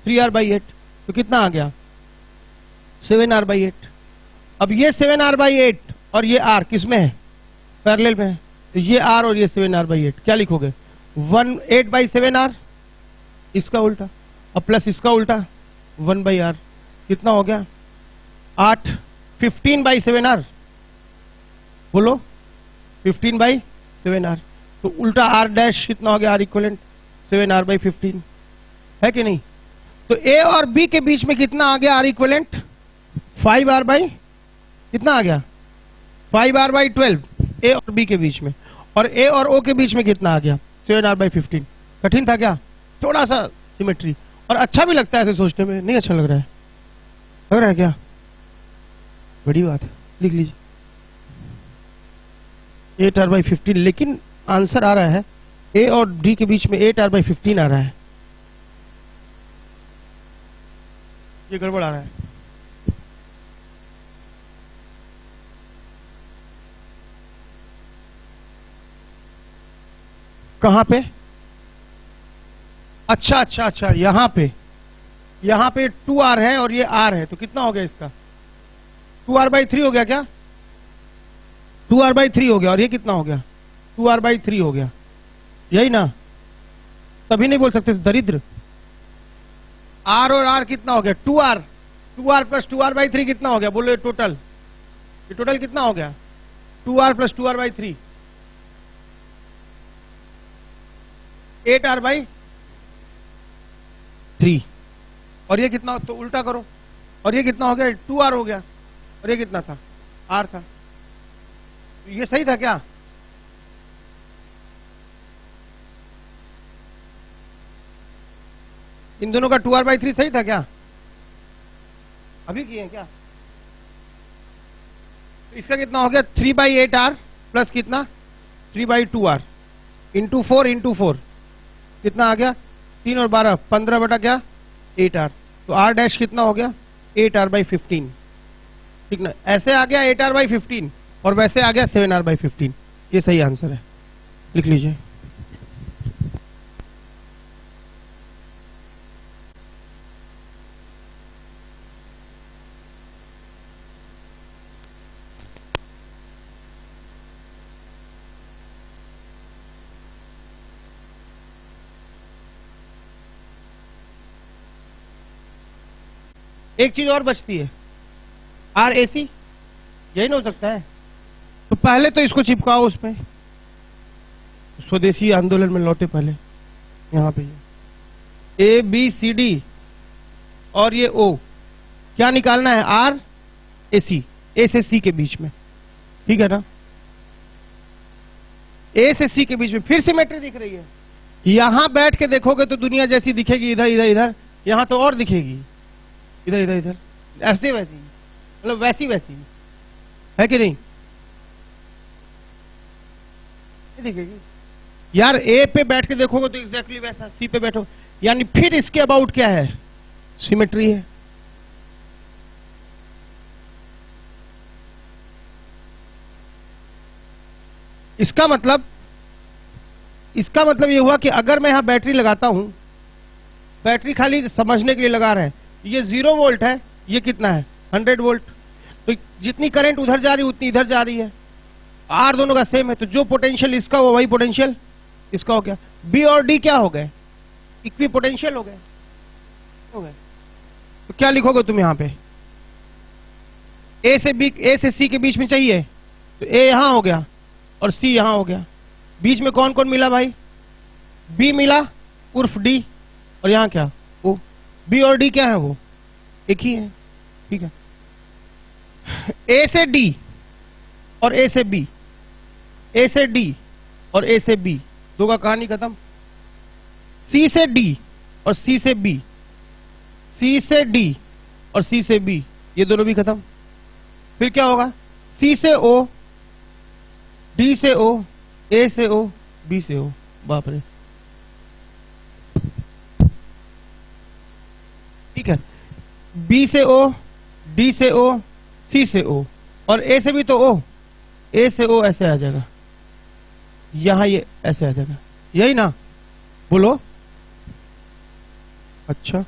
3R/8। तो कितना आ गया? 7R/8। अब ये 7R/8 और ये R किसमें है? पैरेलल में है। तो ये R और ये 7R/8 क्या लिखोगे? 8/7R, इसका उल्टा, अब प्लस इसका उल्टा 1/R। कितना हो गया? 8। 15/7R, बोलो 15/7R। तो उल्टा R डैश कितना हो गया? R इक्वलेंट 7R/15 है कि नहीं? तो A और B के बीच में कितना आ गया? R इक्वलेंट 5R/ कितना आ गया? 5R/12 A और B के बीच में। और A और O के बीच में कितना आ गया? 7R/15। कठिन था क्या? थोड़ा सा सिमेट्री, और अच्छा भी लगता है ऐसे सोचने में। नहीं अच्छा लग रहा है? लग रहा है क्या? बड़ी बात है, लिख लीजिए 8R/15। लेकिन आंसर आ रहा है A और D के बीच में 8R/15 आ रहा है। ये गड़बड़ आ रहा है। कहां पे? अच्छा, यहां पे 2R है और ये R है, तो कितना हो गया इसका? 2R/3 हो गया क्या? 2R/3 हो गया और ये कितना हो गया? 2R/3 हो गया, यही ना? तभी नहीं बोल सकते दरिद्र। R और R कितना हो गया? 2R प्लस 2R/3 कितना हो गया? बोलो ये टोटल कितना हो गया? 2R plus 2R/3 8R/3। और ये कितना? तो उल्टा करो, और ये कितना हो गया? 2R हो गया और ये कितना था? R था। तो ये सही था क्या? इन दोनों का 2R/3 सही था क्या? अभी किए हैं क्या? इसका कितना हो गया? 3/8R प्लस कितना? 3/2R इंटू 4 कितना आ गया? 3 और 12 15 बटा क्या? 8R। तो R डैश कितना हो गया? 8R/15। ठीक ना? ऐसे आ गया 8R/15 और वैसे आ गया 7R/15। ये सही आंसर है, लिख लीजिए। एक चीज और बचती है, RAC, यही ना हो सकता है? तो पहले तो इसको चिपकाओ उसमें, स्वदेशी आंदोलन में लौटे पहले। यहां पे ABCD और ये O क्या निकालना है? RAC, A से C के बीच में। ठीक है ना? A से C के बीच में फिर सिमेट्री दिख रही है। यहां बैठ के देखोगे तो दुनिया जैसी दिखेगी, इधर, यहां तो और दिखेगी, इधर, ऐसे वैसी, मतलब वैसी है कि नहीं? दिखेगी यार। A पे बैठ के देखोगे तो एग्जैक्टली वैसा, C पे बैठो, यानी फिर इसके अबाउट क्या है? सिमेट्री है। इसका मतलब ये हुआ कि अगर मैं यहां बैटरी लगाता हूं, बैटरी खाली समझने के लिए लगा रहे हैं, ये 0 वोल्ट है, ये कितना है? 100 वोल्ट। तो जितनी करंट उधर जा रही है उतनी इधर जा रही है। R दोनों का सेम है, तो जो पोटेंशियल इसका हो वही पोटेंशियल इसका हो गया। B और D क्या हो गए? इक्वी पोटेंशियल हो गए। तो क्या लिखोगे तुम यहां पे? ए से सी के बीच में चाहिए, तो ए यहां हो गया और सी यहां हो गया। बीच में कौन कौन मिला भाई? बी मिला उर्फ डी, और यहां क्या? ओ। बी और डी क्या है? वो एक ही है, ठीक है। ए से डी और ए से बी, ए से डी और ए से बी, दो का कहानी खत्म। सी से डी और सी से बी, सी से डी और सी से बी, ये दोनों भी खत्म। फिर क्या होगा? सी से ओ, डी से ओ, ए से ओ, बी से ओ। बाप रे, ठीक है। बी से ओ, डी से ओ, सी से ओ, और ए से भी तो ओ, ए से ओ ऐसे आ जाएगा, यहां ये ऐसे आ जाएगा, यही ना? बोलो। अच्छा,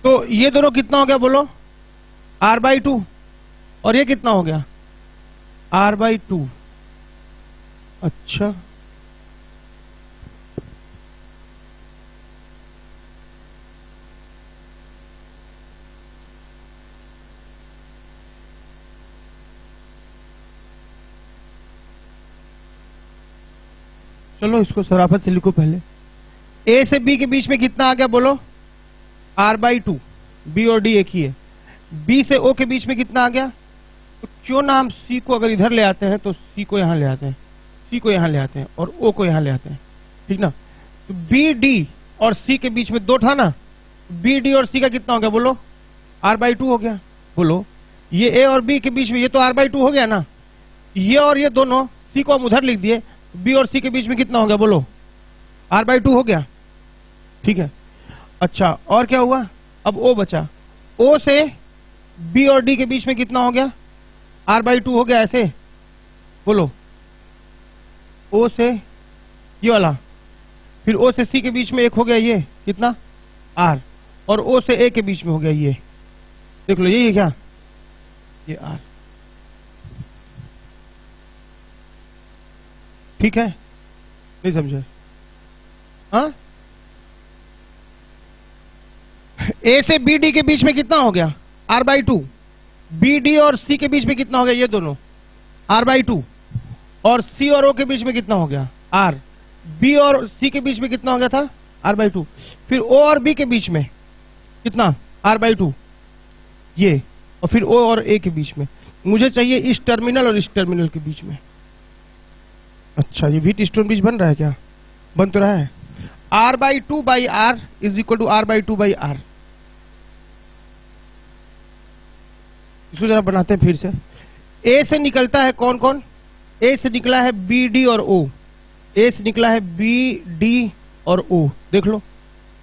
तो ये दोनों कितना हो गया बोलो? r/2, और ये कितना हो गया? r/2। अच्छा, चलो इसको सराफत से लिखो पहले। ए से बी के बीच में कितना आ गया बोलो? r/2। बी और डी एक ही है। बी से ओ के बीच में कितना आ गया? तो क्यों ना हम सी को अगर इधर ले आते हैं, तो सी को यहां ले आते हैं, सी को यहां ले आते हैं, और ओ को यहां ले आते हैं, ठीक ना? तो बी डी और सी के बीच में दो था ना, बी डी और सी का कितना हो गया बोलो? r/2 हो गया। बोलो, ये ए और बी के बीच में ये तो r/2 हो गया ना, ये और ये दोनों, सी को हम उधर लिख दिए, बी और सी के बीच में कितना हो गया बोलो? r/2 हो गया, ठीक है। अच्छा, और क्या हुआ? अब ओ बचा। ओ से बी और डी के बीच में कितना हो गया? r/2 हो गया, ऐसे बोलो। ओ से ये वाला, फिर ओ से सी के बीच में एक हो गया, ये कितना? r, और ओ से ए के बीच में हो गया ये, देख लो, यही है क्या? ये r, ठीक है? नहीं समझे? हाँ, ए से बी डी के बीच में कितना हो गया? r/2। बी डी और सी के बीच में कितना हो गया? ये दोनों r/2, और सी और ओ के बीच में कितना हो गया? r। बी और सी के बीच में कितना हो गया था? r/2। फिर ओ और बी के बीच में कितना? r/2, ये, और फिर ओ और ए के बीच में। मुझे चाहिए इस टर्मिनल और इस टर्मिनल के बीच में। अच्छा, ये व्हीट स्टोन ब्रिज बन रहा है क्या? बन तो रहा है। r/2/r is equal to r/2/r। इसको जरा बनाते हैं फिर से। ए से निकलता है कौन कौन? ए से निकला है बी डी और ओ, ए से निकला है बी डी और ओ, देख लो,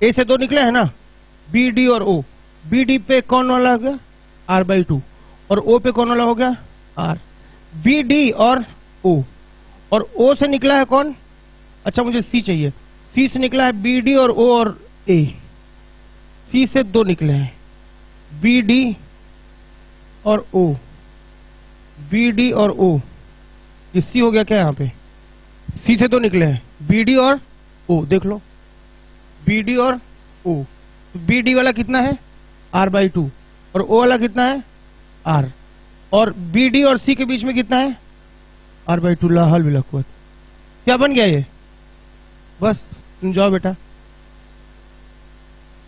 ए से दो निकले हैं ना, बी डी और ओ। बी डी पे कौन वाला हो गया? r/2, और ओ पे कौन वाला हो गया? r। बी डी और ओ, और ओ से निकला है कौन? अच्छा, मुझे सी चाहिए। सी से निकला है बी डी और ओ और ए। सी से दो निकले हैं, बी डी और ओ, बी डी और ओ, ये सी हो गया क्या? यहाँ पे सी से दो निकले हैं, बी डी और ओ, देख लो, बी डी और ओ। तो बी डी वाला कितना है? r/2, और ओ वाला कितना है? r, और बी डी और सी के बीच में कितना है? r/2। लाहल बिलकुवत, क्या बन गया ये? बस तुम जाओ बेटा,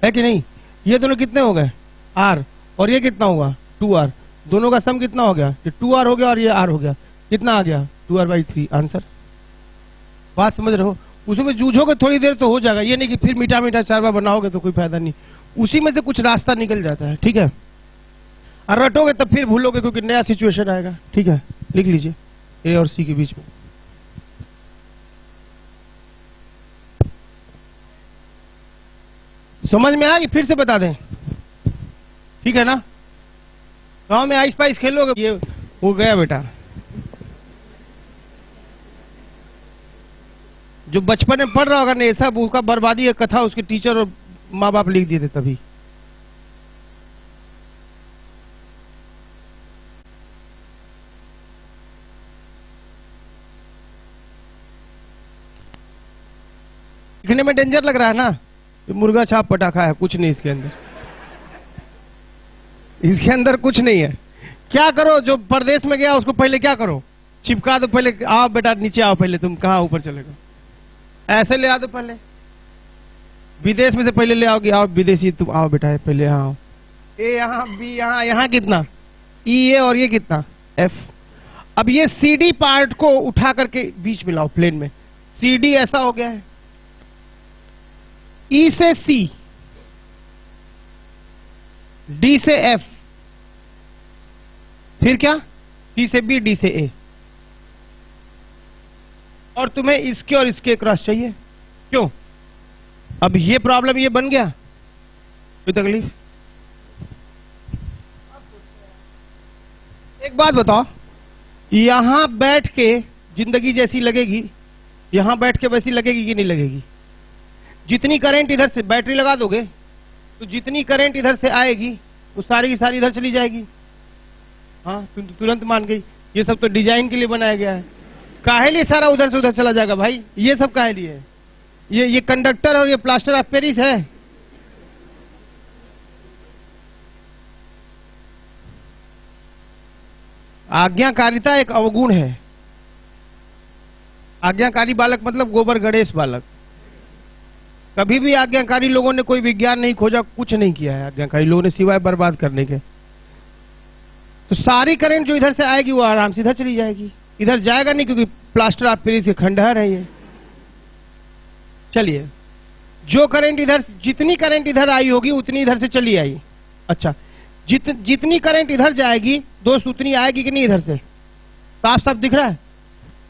है कि नहीं? ये दोनों कितने हो गए? r, और ये कितना होगा? 2r। दोनों का सम कितना हो गया? ये 2r हो गया और ये r हो गया, कितना आ गया? 2r/3 answer. बात समझ रहे हो? उसमें जूझोगे थोड़ी देर तो हो जाएगा, ये नहीं कि फिर मीठा मीठा चार बार बनाओगे तो कोई फायदा नहीं, उसी में से कुछ रास्ता निकल जाता है, ठीक है? और रटोगे तब फिर भूलोगे, क्योंकि नया सिचुएशन आएगा, ठीक है? लिख लीजिए, ए और सी के बीच में। समझ में आया? फिर से बता दें, ठीक है ना? गांव में आइस पाइस खेलोगे, ये हो गया बेटा। जो बचपन में पढ़ रहा होगा ना, ऐसा उसका बर्बादी एक कथा उसके टीचर और माँ बाप लिख दिए थे तभी। दिखने में डेंजर लग रहा है ना? ये मुर्गा छाप पटाखा है, कुछ नहीं इसके अंदर, इसके अंदर कुछ नहीं है। क्या करो, जो परदेश में गया उसको पहले क्या करो, चिपका दो पहले। आओ बेटा नीचे आओ पहले, तुम कहाँ ऊपर चलेगा, ऐसे ले आ दो पहले। विदेश में से पहले ले आओगे, आओ विदेशी तुम आओ बेटा पहले आओ। ए यहाँ, बी यहाँ, यहाँ कितना ई ए और ये कितना एफ। अब ये सी डी पार्ट को उठा करके बीच में लाओ प्लेन में। सी डी ऐसा हो गया है, ई से सी, डी से एफ, फिर क्या सी से बी, डी से ए। और तुम्हें इसके और इसके क्रॉस चाहिए, क्यों? अब ये प्रॉब्लम ये बन गया, कोई तकलीफ? एक बात बताओ, यहां बैठ के जिंदगी जैसी लगेगी, यहां बैठ के वैसी लगेगी कि नहीं लगेगी? जितनी करंट इधर से बैटरी लगा दोगे तो जितनी करंट इधर से आएगी वो सारी की सारी इधर चली जाएगी। हाँ तुम तो तुरंत मान गई, ये सब तो डिजाइन के लिए बनाया गया है। काहे लिए सारा उधर से उधर चला जाएगा भाई? ये सब काहे लिए है? ये कंडक्टर और ये प्लास्टर ऑफ पेरिस है। आज्ञाकारिता एक अवगुण है। आज्ञाकारी बालक मतलब गोबर गणेश बालक। कभी भी आज्ञाकारी लोगों ने कोई विज्ञान नहीं खोजा, कुछ नहीं किया है आज्ञाकारी लोगों ने सिवाय बर्बाद करने के। तो सारी करंट जो इधर से आएगी वो आराम से इधर चली जाएगी, इधर जाएगा नहीं क्योंकि प्लास्टर ऑफ पेरिस के खंडहर है ये। चलिए, जो करंट इधर, जितनी करंट इधर आई होगी उतनी इधर से चली आई। अच्छा, जितनी करंट इधर जाएगी दोस्त उतनी आएगी कि नहीं इधर से? साफ साफ दिख रहा है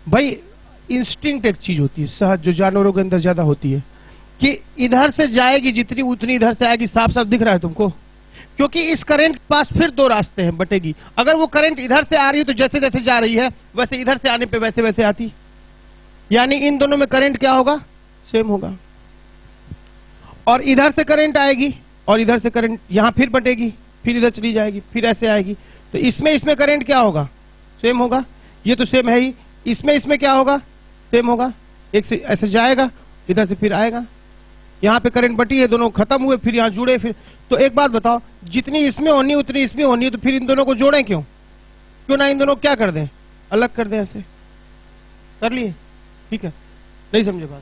भाई। इंस्टिंक्ट एक चीज होती है सहज, जो जानवरों के अंदर ज्यादा होती है, कि इधर से जाएगी जितनी उतनी इधर से आएगी। साफ साफ दिख रहा है तुमको? क्योंकि इस करंट के पास फिर दो रास्ते हैं, बटेगी। अगर वो करंट इधर से आ रही है तो जैसे जैसे जा रही है वैसे इधर से आने पे वैसे वैसे आती, यानी इन दोनों में करंट क्या होगा? सेम होगा। और इधर से करंट आएगी और इधर से करंट यहां फिर बटेगी, फिर इधर चली जाएगी, फिर ऐसे आएगी। तो इसमें करंट क्या होगा? सेम होगा। ये तो सेम है ही। इसमें क्या होगा? सेम होगा। एक से ऐसे जाएगा, इधर से फिर आएगा। यहां पे करंट बटी है, दोनों खत्म हुए, फिर यहां जुड़े। फिर तो एक बात बताओ, जितनी इसमें होनी उतनी इसमें होनी है, तो फिर इन दोनों को जोड़ें क्यों? क्यों ना इन दोनों को क्या कर दें, अलग कर दें। ऐसे कर लिए, ठीक है? नहीं समझे बात?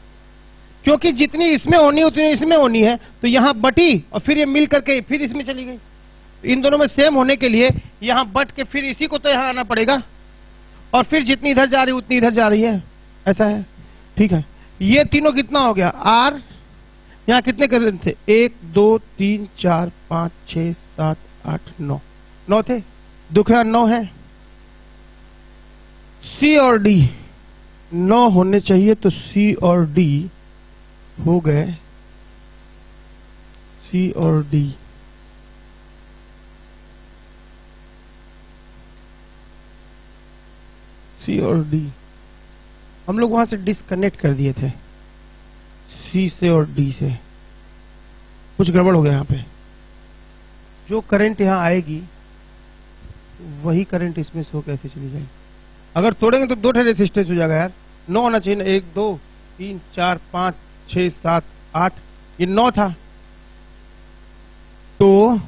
क्योंकि जितनी इसमें होनी उतनी इसमें होनी है, तो यहां बटी और फिर ये मिल करके फिर इसमें चली गई। इन दोनों में सेम होने के लिए यहां बट के फिर इसी को तो यहां आना पड़ेगा, और फिर जितनी इधर जा रही उतनी इधर जा रही है। ऐसा है, ठीक है? ये तीनों कितना हो गया? आर। यहां कितने करंट थे? 1 2 3 4 5 6 7 8 9 9 थे। दुख है 9 है। सी और डी 9 होने चाहिए, तो सी और डी हो गए। सी और डी सी और डी हम लोग वहां से डिस्कनेक्ट कर दिए थे, सी से और डी से। कुछ गड़बड़ हो गया यहां पे। जो करंट यहां आएगी वही करंट इसमें से होकर ऐसे चली जाएगी। अगर तोड़ेंगे तो 2 रेजिस्टेंस हो जाएगा यार। 9 होना चाहिए ना, 1 2 3 4 5 6 7 8, ये 9 था। तो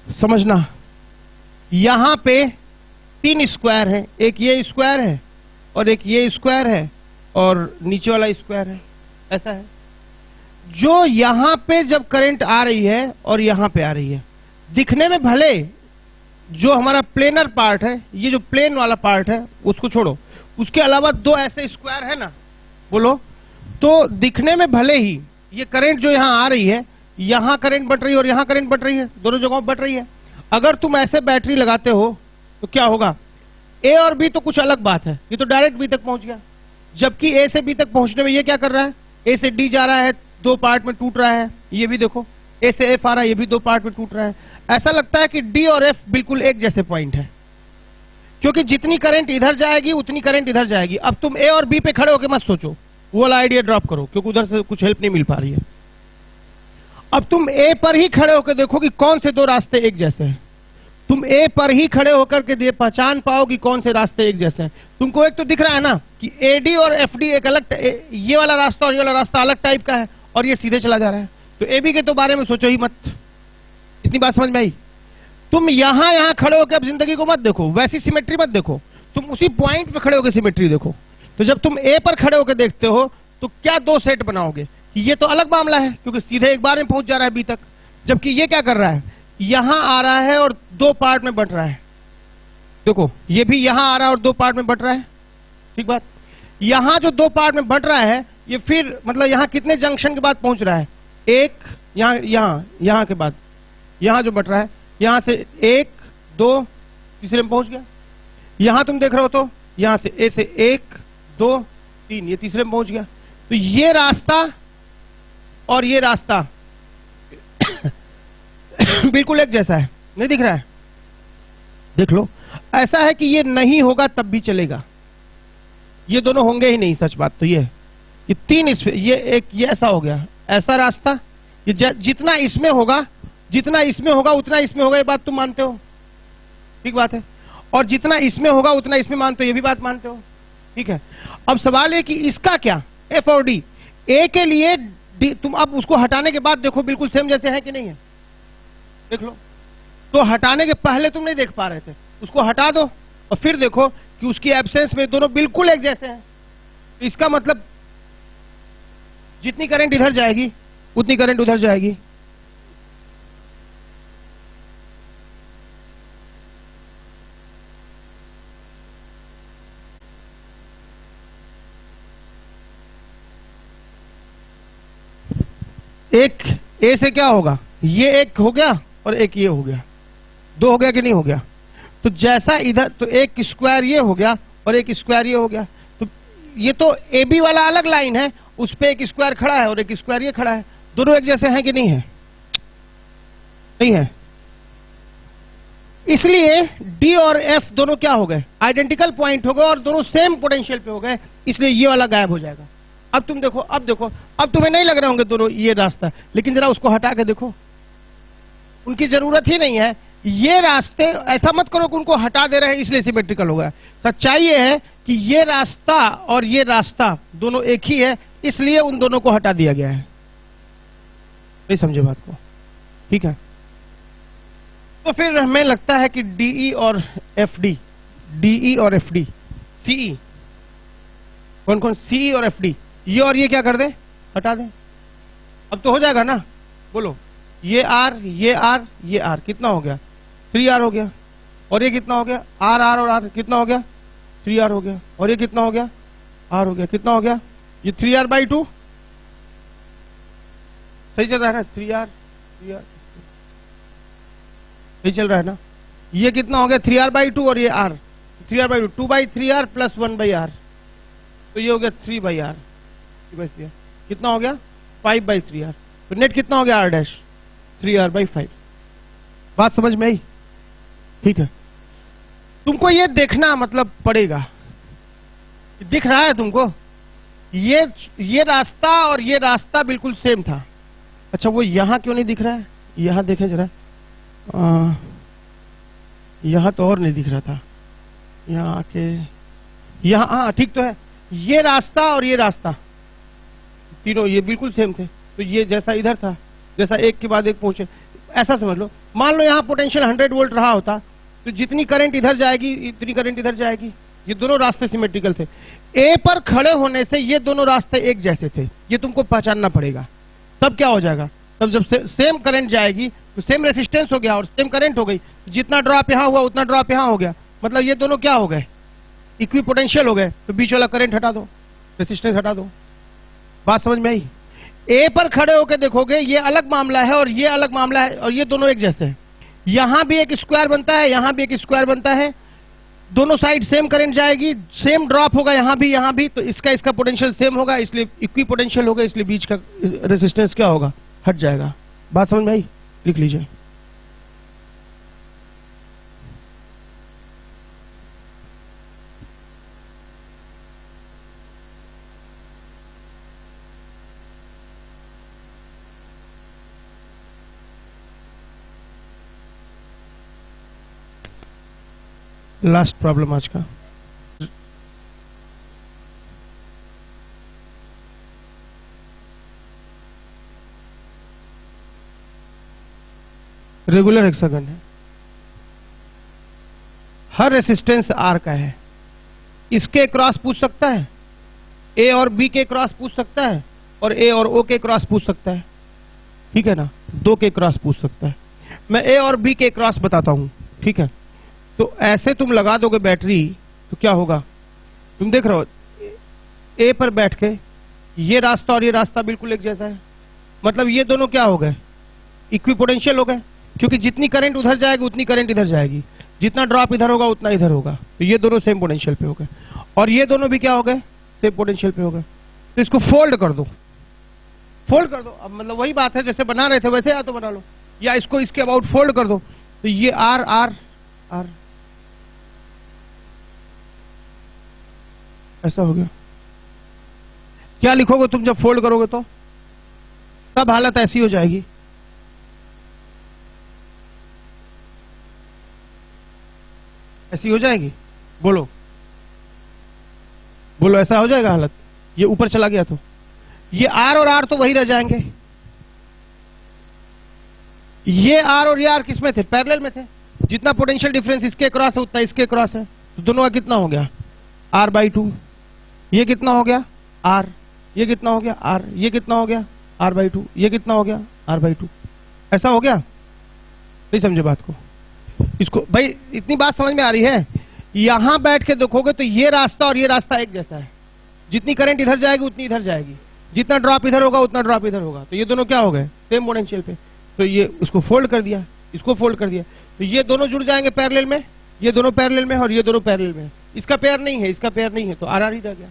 समझना, यहां पे 3 स्क्वायर है, एक ये स्क्वायर है और एक ये स्क्वायर है और नीचे वाला स्क्वायर है। ऐसा है। जो यहां पे जब करंट आ रही है और यहां पे आ रही है, दिखने में भले जो हमारा प्लेनर पार्ट है, ये जो प्लेन वाला पार्ट है उसको छोड़ो, उसके अलावा 2 ऐसे स्क्वायर है ना, बोलो, तो दिखने में भले ही ये करंट जो यहां आ रही है, यहां करंट बट रही है और यहां करंट बट रही है, दोनों जगहों बट रही है। अगर तुम ऐसे बैटरी लगाते हो तो क्या होगा? ए और बी तो कुछ अलग बात है, ये तो डायरेक्ट बी तक पहुंच गया। जबकि ए से बी तक पहुंचने में ये क्या कर रहा है? ए से डी जा रहा है, 2 पार्ट में टूट रहा है। ये भी देखो, ए से एफ आ रहा है, ये भी दो पार्ट में टूट रहा है। ऐसा लगता है कि डी और एफ बिल्कुल एक जैसे पॉइंट है, क्योंकि जितनी करंट इधर जाएगी उतनी करंट इधर जाएगी। अब तुम ए और बी पे खड़े होकर मत सोचो, वो वाला आइडिया ड्रॉप करो, क्योंकि उधर से कुछ हेल्प नहीं मिल पा रही है। अब तुम ए पर ही खड़े होकर देखो कि कौन से दो रास्ते एक जैसे हैं। तुम ए पर ही खड़े होकर के पहचान पाओ कि कौन से रास्ते एक जैसे हैं। तुमको एक तो दिख रहा है ना कि एडी और एफडी एक अलग, ये वाला रास्ता और ये वाला रास्ता अलग टाइप का है, और ये सीधे चला जा रहा है। तो एबी के तो बारे में सोचो ही मत। इतनी बात समझ में आई? तुम यहां खड़े होकर अब जिंदगी को मत देखो, वैसी सिमेट्री मत देखो, तुम उसी पॉइंट पे खड़े होकर सिमेट्री देखो। तो जब तुम ए पर खड़े होकर देखते हो तो क्या दो सेट बनाओगे? ये तो अलग मामला है, क्योंकि सीधे एक बार में पहुंच जा रहा है बी तक, जबकि ये क्या कर रहा है, यहां आ रहा है और दो पार्ट में बंट रहा है। देखो ये भी यहां आ रहा है और दो पार्ट में बंट रहा है। ठीक बात। यहां जो दो पार्ट में बंट रहा है, ये फिर मतलब यहां कितने जंक्शन के बाद पहुंच रहा है? एक, यहां के बाद यहां जो बंट रहा है, यहां से एक, दो, तीसरे में पहुंच गया। यहां तुम देख रहे हो तो यहां से ए से एक, दो, तीन, ये तीसरे में पहुंच गया। तो ये रास्ता और ये रास्ता बिल्कुल एक जैसा है, नहीं दिख रहा है? देख लो। ऐसा है कि ये नहीं होगा तब भी चलेगा, ये दोनों होंगे ही नहीं। सच बात तो ये तीन, ये एक, ये ऐसा हो गया, ऐसा रास्ता, ये जितना इसमें होगा, जितना इसमें होगा उतना इसमें होगा, ये बात तुम मानते हो? ठीक बात है। और जितना इसमें होगा उतना इसमें मानते हो, ये भी बात मानते हो? ठीक है। अब सवाल है कि इसका क्या, एफ और डी। ए के लिए तुम अब उसको हटाने के बाद देखो बिल्कुल सेम जैसे है कि नहीं है, देख लो। तो हटाने के पहले तुम नहीं देख पा रहे थे, उसको हटा दो और फिर देखो कि उसकी एब्सेंस में दोनों बिल्कुल एक जैसे हैं। तो इसका मतलब जितनी करंट इधर जाएगी उतनी करंट उधर जाएगी। एक ए से क्या होगा, ये एक हो गया और एक ये हो गया, दो हो गया कि नहीं हो गया? तो जैसा इधर, तो एक स्क्वायर ये हो गया और एक स्क्वायर ये हो गया। तो ये तो ए बी वाला अलग लाइन है, उस पे एक स्क्वायर खड़ा है और एक स्क्वायर ये खड़ा है, दोनों एक जैसे हैं कि नहीं है? नहीं है। इसलिए डी और एफ दोनों क्या हो गए, आइडेंटिकल पॉइंट हो गए और दोनों सेम पोटेंशियल पे हो गए, इसलिए ये वाला गायब हो जाएगा। अब तुम देखो, अब देखो, अब तुम्हें नहीं लग रहे होंगे दोनों ये रास्ता, लेकिन जरा उसको हटा के देखो, उनकी जरूरत ही नहीं है। ये रास्ते, ऐसा मत करो कि उनको हटा दे रहे हैं इसलिए सिमेट्रिकल हो गया। सच्चाई ये है कि ये रास्ता और ये रास्ता दोनों एक ही है, इसलिए उन दोनों को हटा दिया गया है। नहीं समझे बात को? ठीक है। तो फिर हमें लगता है कि डीई और एफडी, डीई और एफडी, सीई, कौन कौन? सीई और एफडी, ये और ये क्या कर दे, हटा दे। अब तो हो जाएगा ना, बोलो। ये आर, ये आर, ये आर, कितना हो गया? 3R हो गया। और ये कितना हो गया? आर आर और आर, कितना हो गया? 3R हो गया। और ये कितना हो गया? आर हो गया। कितना हो गया? ये 3R/2 सही चल रहा है ना? 3R सही चल रहा है ना? ये कितना हो गया? 3R/2 और ये R, 3R/2, 2/3R plus 1/R, तो ये हो गया 3/R, 3/3R। कितना हो गया? 5/3R। तो नेट कितना हो गया? R', 3R/5। बात समझ में आई? ठीक है। तुमको ये देखना मतलब पड़ेगा, दिख रहा है तुमको, ये रास्ता और ये रास्ता बिल्कुल सेम था। अच्छा, वो यहां क्यों नहीं दिख रहा है? यहां देखें जरा, यहां तो और नहीं दिख रहा था, यहां आके, यहां, हाँ ठीक तो है। ये रास्ता और ये रास्ता तीनों ये बिल्कुल सेम थे। तो ये जैसा इधर था, जैसा एक के बाद एक पहुंचे, ऐसा समझ लो। मान लो यहां पोटेंशियल 100 वोल्ट रहा होता, तो जितनी करंट इधर जाएगी इतनी करंट इधर जाएगी। ये दोनों रास्ते सिमेट्रिकल थे। ए पर खड़े होने से ये दोनों रास्ते एक जैसे थे, ये तुमको पहचानना पड़ेगा। तब क्या हो जाएगा? तब जब सेम करंट जाएगी तो सेम रेसिस्टेंस हो गया और सेम करंट हो गई, जितना ड्रॉप यहां हुआ उतना ड्रॉप यहां हो गया, मतलब ये दोनों क्या हो गए? इक्वी पोटेंशियल हो गए। तो बीच वाला करंट हटा दो, रेसिस्टेंस हटा दो। बात समझ में आई? ए पर खड़े होकर देखोगे ये अलग मामला है और ये अलग मामला है, और ये दोनों एक जैसे हैं। यहां भी एक स्क्वायर बनता है, यहां भी एक स्क्वायर बनता है, दोनों साइड सेम करंट जाएगी, सेम ड्रॉप होगा यहां भी, तो इसका पोटेंशियल सेम होगा, इसलिए इक्वी पोटेंशियल होगा, इसलिए बीच का रेसिस्टेंस क्या होगा? हट जाएगा। बात समझ में आई? लिख लीजिए। लास्ट प्रॉब्लम आज का। रेगुलर हेक्सागन है, हर रेसिस्टेंस आर का है। इसके क्रॉस पूछ सकता है, ए और बी के क्रॉस पूछ सकता है, और ए और ओ के क्रॉस पूछ सकता है, ठीक है ना? दो के क्रॉस पूछ सकता है। मैं ए और बी के क्रॉस बताता हूं, ठीक है? तो ऐसे तुम लगा दोगे बैटरी तो क्या होगा? तुम देख रहे हो ए पर बैठ के ये रास्ता और ये रास्ता बिल्कुल एक जैसा है, मतलब ये दोनों क्या हो गए? इक्विपोटेंशियल हो गए, क्योंकि जितनी करंट उधर जाएगी उतनी करंट इधर जाएगी, जितना ड्रॉप इधर होगा उतना इधर होगा। तो ये दोनों सेम पोटेंशियल पे हो गए, और ये दोनों भी क्या हो गए? सेम पोटेंशियल पे हो गए। तो इसको फोल्ड कर दो, फोल्ड कर दो। अब मतलब वही बात है, जैसे बना रहे थे वैसे या तो बना लो, या इसको इसके अबाउट फोल्ड कर दो। तो ये आर आर आर ऐसा हो गया। क्या लिखोगे तुम जब फोल्ड करोगे? तो तब हालत ऐसी हो जाएगी। ऐसी हो जाएगी, बोलो बोलो, ऐसा हो जाएगा हालत। ये ऊपर चला गया तो ये आर और आर तो वही रह जाएंगे। ये आर और ये आर किसमें थे? पैरेलल में थे। जितना पोटेंशियल डिफरेंस इसके क्रॉस है उतना इसके क्रॉस है, तो दोनों का कितना हो गया? R/2। ये कितना हो गया? R। ये कितना हो गया? R। ये कितना हो गया? R/2। ये कितना हो गया? R/2। ऐसा हो गया? नहीं समझे बात को? इसको भाई इतनी बात समझ में आ रही है? यहां बैठ के देखोगे तो ये रास्ता और ये रास्ता एक जैसा है। जितनी करंट इधर जाएगी उतनी इधर जाएगी, जितना ड्रॉप इधर होगा उतना ड्रॉप इधर होगा। तो ये दोनों क्या हो गए? सेम पोटेंशियल पे। तो ये उसको फोल्ड कर दिया, इसको फोल्ड कर दिया, तो ये दोनों जुड़ जाएंगे पैरेलल में, ये दोनों पैरेलल में और ये दोनों पैरेलल में। इसका पेयर नहीं है, इसका पेयर नहीं है, तो आर आर ही रह गया।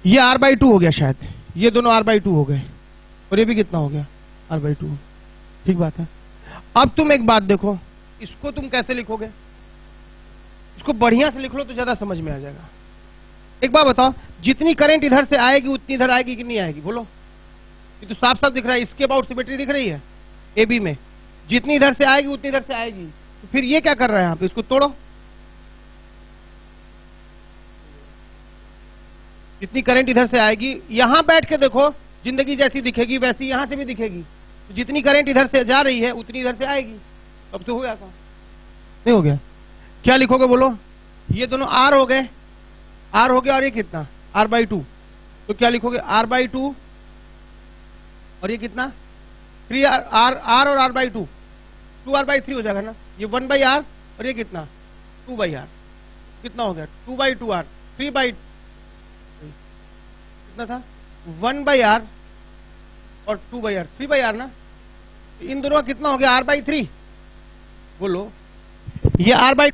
ये R/2 हो गया शायद, ये दोनों R/2 हो गए, और ये भी कितना हो गया? R/2। ठीक बात है। अब तुम एक बात देखो, इसको तुम कैसे लिखोगे? इसको बढ़िया से लिख लो तो ज्यादा समझ में आ जाएगा। एक बात बताओ, जितनी करंट इधर से आएगी उतनी इधर आएगी कि नहीं आएगी? बोलो। ये तो साफ साफ दिख रहा है, इसके अबाउट सिमेट्री दिख रही है ए बी में। जितनी इधर से आएगी उतनी इधर से आएगी। तो फिर ये क्या कर रहा है यहाँ पे? इसको तोड़ो। जितनी करंट इधर से आएगी, यहां बैठ के देखो, जिंदगी जैसी दिखेगी वैसी यहां से भी दिखेगी। तो जितनी करंट इधर से जा रही है उतनी इधर से आएगी। अब तो हो गया था? नहीं हो गया? क्या लिखोगे बोलो? ये दोनों आर हो गए, आर हो गया, और ये कितना? R/2। तो क्या लिखोगे? R/2 और ये कितना? 3R। R और R/2 2R/3 हो जाएगा ना? ये 1/R और ये कितना? 2/R। कितना हो गया? 2/2R। 3/2 कितना था? 1/R और 2/R। 3/R ना? इन दोनों का कितना हो गया? R/3। बोलो। ये R/2,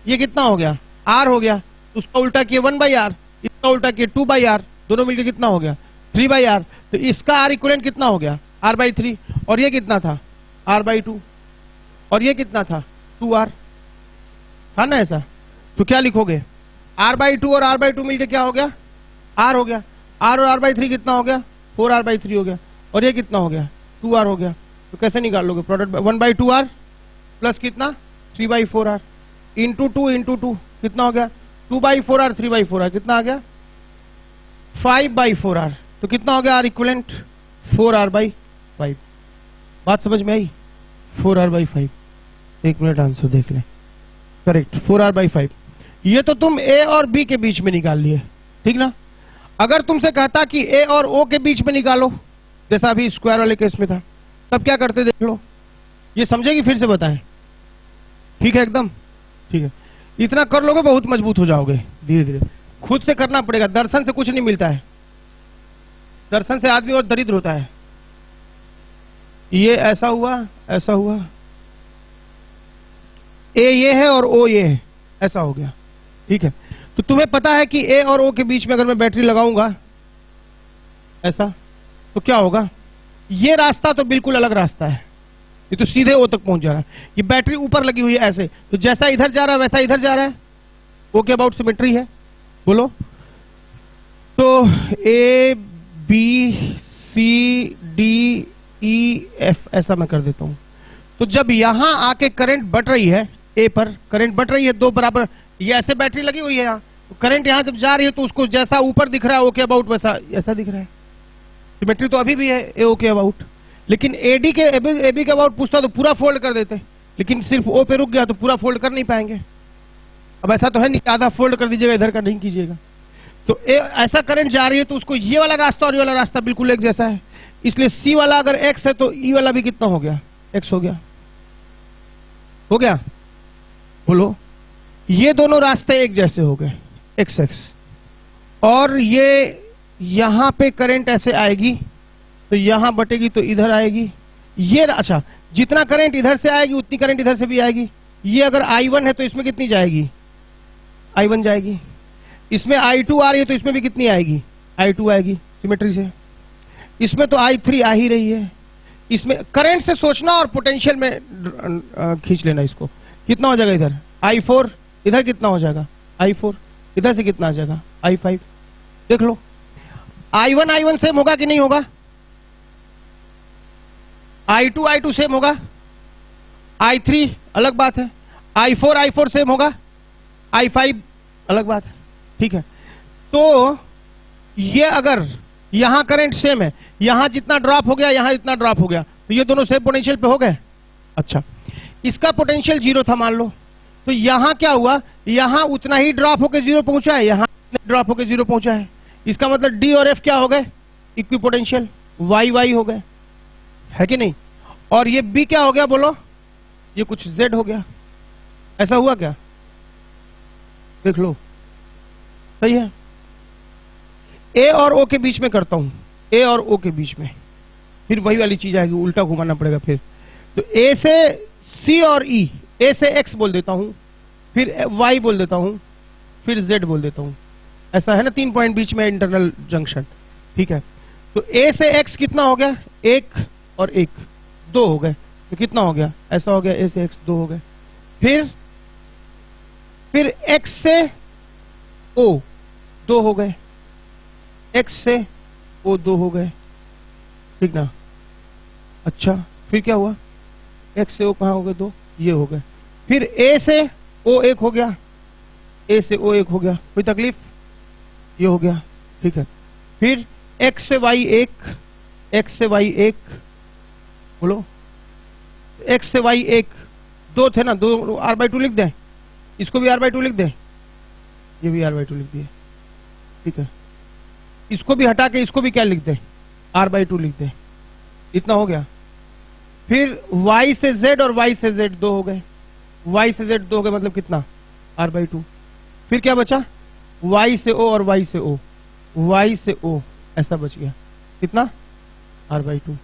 ये कितना हो गया? R हो गया। उसका उल्टा किए 1/R, इसका उल्टा किए 2/R, दोनों मिलकर कितना हो गया? 3/R। तो इसका R इक्विवेलेंट कितना हो गया? R/3। और ये कितना था? R/2। और ये कितना था? 2R। था ना ऐसा? तो क्या लिखोगे? R/2 और R/2 मिलकर क्या हो गया? R हो गया। R और R/3 कितना हो गया? 4R/3 हो गया। और ये कितना हो गया? 2R हो गया। तो कैसे निकाल लोगे प्रोडक्ट? 1/2R प्लस कितना? 3/4R इंटू 2 इंटू 2 कितना हो गया? 2/4R 3/4R कितना आ गया? 5/4R। तो कितना हो गया R इक्विवेलेंट? 4R/5। बात समझ में आई? 4R/5। एक मिनट आंसर देख लें। Correct, 4R/5। ये तो तुम ए और बी के बीच में निकाल लिए, ठीक ना? अगर तुमसे कहता कि ए और ओ के बीच में निकालो, जैसा अभी स्क्वायर वाले केस में था, तब क्या करते देख लो। ये समझेगी? फिर से बताएं। ठीक है एकदम? ठीक है। इतना कर लोगे बहुत मजबूत हो जाओगे धीरे धीरे। खुद से करना पड़ेगा, दर्शन से कुछ नहीं मिलता है। दर्शन से आदमी और दरिद्र होता है। ये ऐसा हुआ, ऐसा हुआ, ए ये है और ओ ये है, ऐसा हो गया, ठीक है? तो तुम्हें पता है कि ए और ओ के बीच में अगर मैं बैटरी लगाऊंगा ऐसा, तो क्या होगा? ये रास्ता तो बिल्कुल अलग रास्ता है, ये तो सीधे ओ तक पहुंच जा रहा है। ये बैटरी ऊपर लगी हुई है ऐसे, तो जैसा इधर जा रहा है वैसा इधर जा रहा है। ओके अबाउट सिमेट्री है, बोलो। तो A B C D E F ऐसा मैं कर देता हूं। तो जब यहां आके करंट बढ़ रही है, ए पर करंट बढ़ रही है, दो बराबर, ये ऐसे बैटरी लगी हुई है यहां, तो करंट यहां जब जा रही है तो उसको जैसा ऊपर दिख रहा है ओके अबाउट वैसा ऐसा दिख रहा है। सिमेट्री तो अभी भी है ए ओके अबाउट, लेकिन एडी के एबी के अबाउट पूछता तो पूरा फोल्ड कर देते, लेकिन सिर्फ ओ पे रुक गया तो पूरा फोल्ड कर नहीं पाएंगे। अब ऐसा तो है नहीं, आधा फोल्ड कर दीजिएगा, इधर का नहीं कीजिएगा। तो ऐसा करंट जा रही है तो उसको ये वाला रास्ता और ये वाला रास्ता बिल्कुल एक जैसा है, इसलिए सी वाला अगर एक्स है तो ई वाला भी कितना हो गया, एक्स हो गया। हो गया, बोलो। ये दोनों रास्ते एक जैसे हो गए, एक्स एक्स। और ये यहां पे करंट ऐसे आएगी तो यहां बटेगी तो इधर आएगी। ये अच्छा, जितना करंट इधर से आएगी उतनी करंट इधर से भी आएगी। ये अगर I1 है तो इसमें कितनी जाएगी, I1 जाएगी। इसमें I2 आ रही है तो इसमें भी कितनी आएगी, I2 आएगी सिमेट्री से। इसमें तो I3 आ ही रही है। इसमें करंट से सोचना और पोटेंशियल में खींच लेना इसको। कितना हो जाएगा इधर I4, इधर कितना हो जाएगा I4, इधर से कितना आ जाएगा I5। देख लो I1 सेम होगा कि नहीं होगा, I2 सेम होगा, I3 अलग बात है, I4 सेम होगा, I5 अलग बात है। ठीक है, तो ये अगर यहां करंट सेम है, यहां जितना ड्रॉप हो गया यहां इतना ड्रॉप हो गया, तो ये दोनों सेम पोटेंशियल पे हो गए। अच्छा, इसका पोटेंशियल 0 था मान लो, तो यहां क्या हुआ, यहां उतना ही ड्रॉप होकर 0 पहुंचा है, यहां ड्रॉप होकर 0 पहुंचा है। इसका मतलब डी और एफ क्या हो गए, इक्वी पोटेंशियल, वाई वाई हो गए, है कि नहीं। और ये बी क्या हो गया बोलो, ये कुछ जेड हो गया। ऐसा हुआ क्या, देख लो, सही है। ए और ओ के बीच में करता हूं, ए और ओ के बीच में, फिर वही वाली चीज आएगी, उल्टा घुमाना पड़ेगा फिर। तो ए से सी और ई, ए से एक्स बोल देता हूं, फिर वाई बोल देता हूं, फिर जेड बोल देता हूं। ऐसा है ना, 3 पॉइंट बीच में इंटरनल जंक्शन। ठीक है, तो ए से एक्स कितना हो गया, 1 और 1 2 हो गए, तो कितना हो गया, ऐसा हो गया, ए से एक्स 2 हो गए। फिर एक्स से ओ 2 हो गए, एक्स से ओ 2 हो गए, ठीक ना। अच्छा, फिर क्या हुआ, एक्स से ओ कहां हो गए, 2 ये हो गए। फिर ए से ओ 1 हो गया, ए से ओ 1 हो गया, कोई तकलीफ, ये हो गया। ठीक है, फिर एक्स से वाई 1, एक्स से वाई 1, बोलो, एक्स से वाई 1 2 थे ना, 2 r/2 लिख दें, इसको भी r/2 लिख दें, ये भी r/2 लिख दिए। ठीक है, इसको भी हटा के इसको भी क्या लिख दें, r/2 लिख दें, इतना हो गया। फिर y से z और y से z 2 हो गए, y से z 2 हो गए, मतलब कितना, r/2। फिर क्या बचा, y से o और y से o, y से o ऐसा बच गया, कितना, r/2।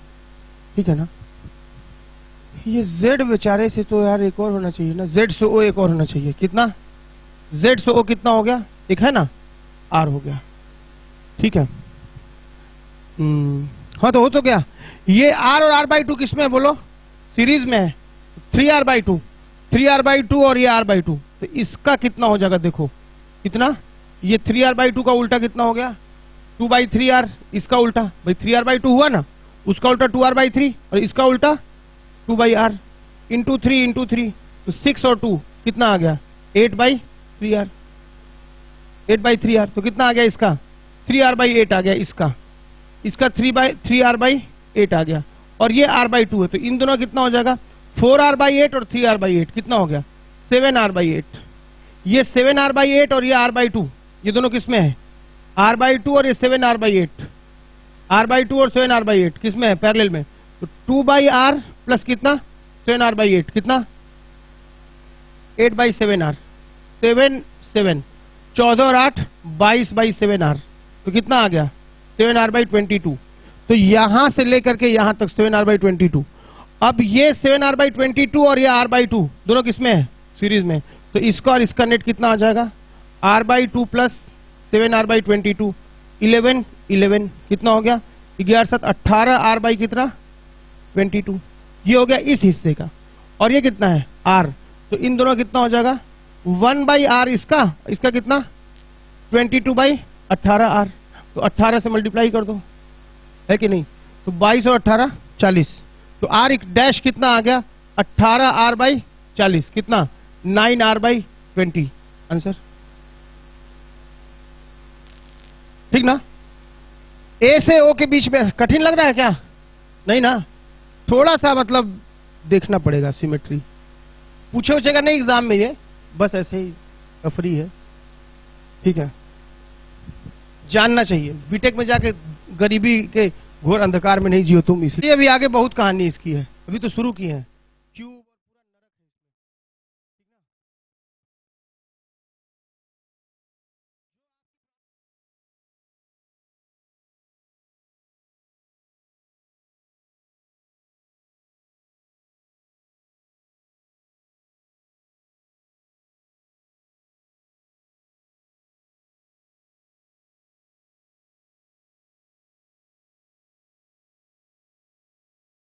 ठीक है ना। ये z बेचारे से तो यार एक और होना चाहिए ना, z से o एक और होना चाहिए, कितना, z से o कितना हो गया, एक है ना, r हो गया। ठीक है, हाँ तो हो तो गया। ये r और r/2 किसमें है बोलो, सीरीज में है, 3r/2, 3r/2 और ये r/2, तो इसका कितना हो जाएगा, देखो कितना, ये 3r/2 का उल्टा कितना हो गया, 2/3r, इसका उल्टा भाई 3r/2 हुआ ना, उसका उल्टा 2r/3 और इसका उल्टा 2/r, इंटू 3, तो 6 और 2 कितना आ गया, 8/3r, 8/3r, तो कितना आ गया इसका, 3r/8 आ गया, इसका 3r/8 आ गया, और ये r/2 है, तो इन दोनों कितना हो जाएगा, 4r/8 और 3r/8 कितना हो गया, 7r/8। ये 7r/8 और ये r/2, ये दोनों किसमें है, r/2 और ये 7r/8, r/2 और 7r/8 किसमें है, पैरेलल में, तो 2/r प्लस कितना, 7r/8 कितना, 8/7r, 7 14 और 8 22/7r, तो कितना आ गया, 7r/22। तो यहां से लेकर के यहां तक 7r/22। अब ये 7r/22 और ये r/2 दोनों किसमें है, सीरीज में, तो इसका और इसका नेट कितना आ जाएगा, r/2 प्लस 7r/22, 11 कितना हो गया, 11 7 18 आर बाई कितना 22। ये हो गया इस हिस्से का, और ये कितना है आर, तो इन दोनों कितना हो जाएगा 1 बाई आर, इसका कितना 22 बाई 18 आर, तो 18 से मल्टीप्लाई कर दो, है कि नहीं। तो 22 और 18 40, तो आर एक डैश कितना आ गया 18 आर बाई 40, कितना 9 आर बाई 20 आंसर, ठीक ना। ए से ओ के बीच में कठिन लग रहा है क्या, नहीं ना, थोड़ा सा मतलब देखना पड़ेगा सिमेट्री, पूछेगा नहीं एग्जाम में, ये बस ऐसे ही तफरी है, ठीक है, जानना चाहिए। बीटेक में जाके गरीबी के घोर अंधकार में नहीं जियो तुम, इसलिए अभी आगे बहुत कहानी इसकी है, अभी तो शुरू की है।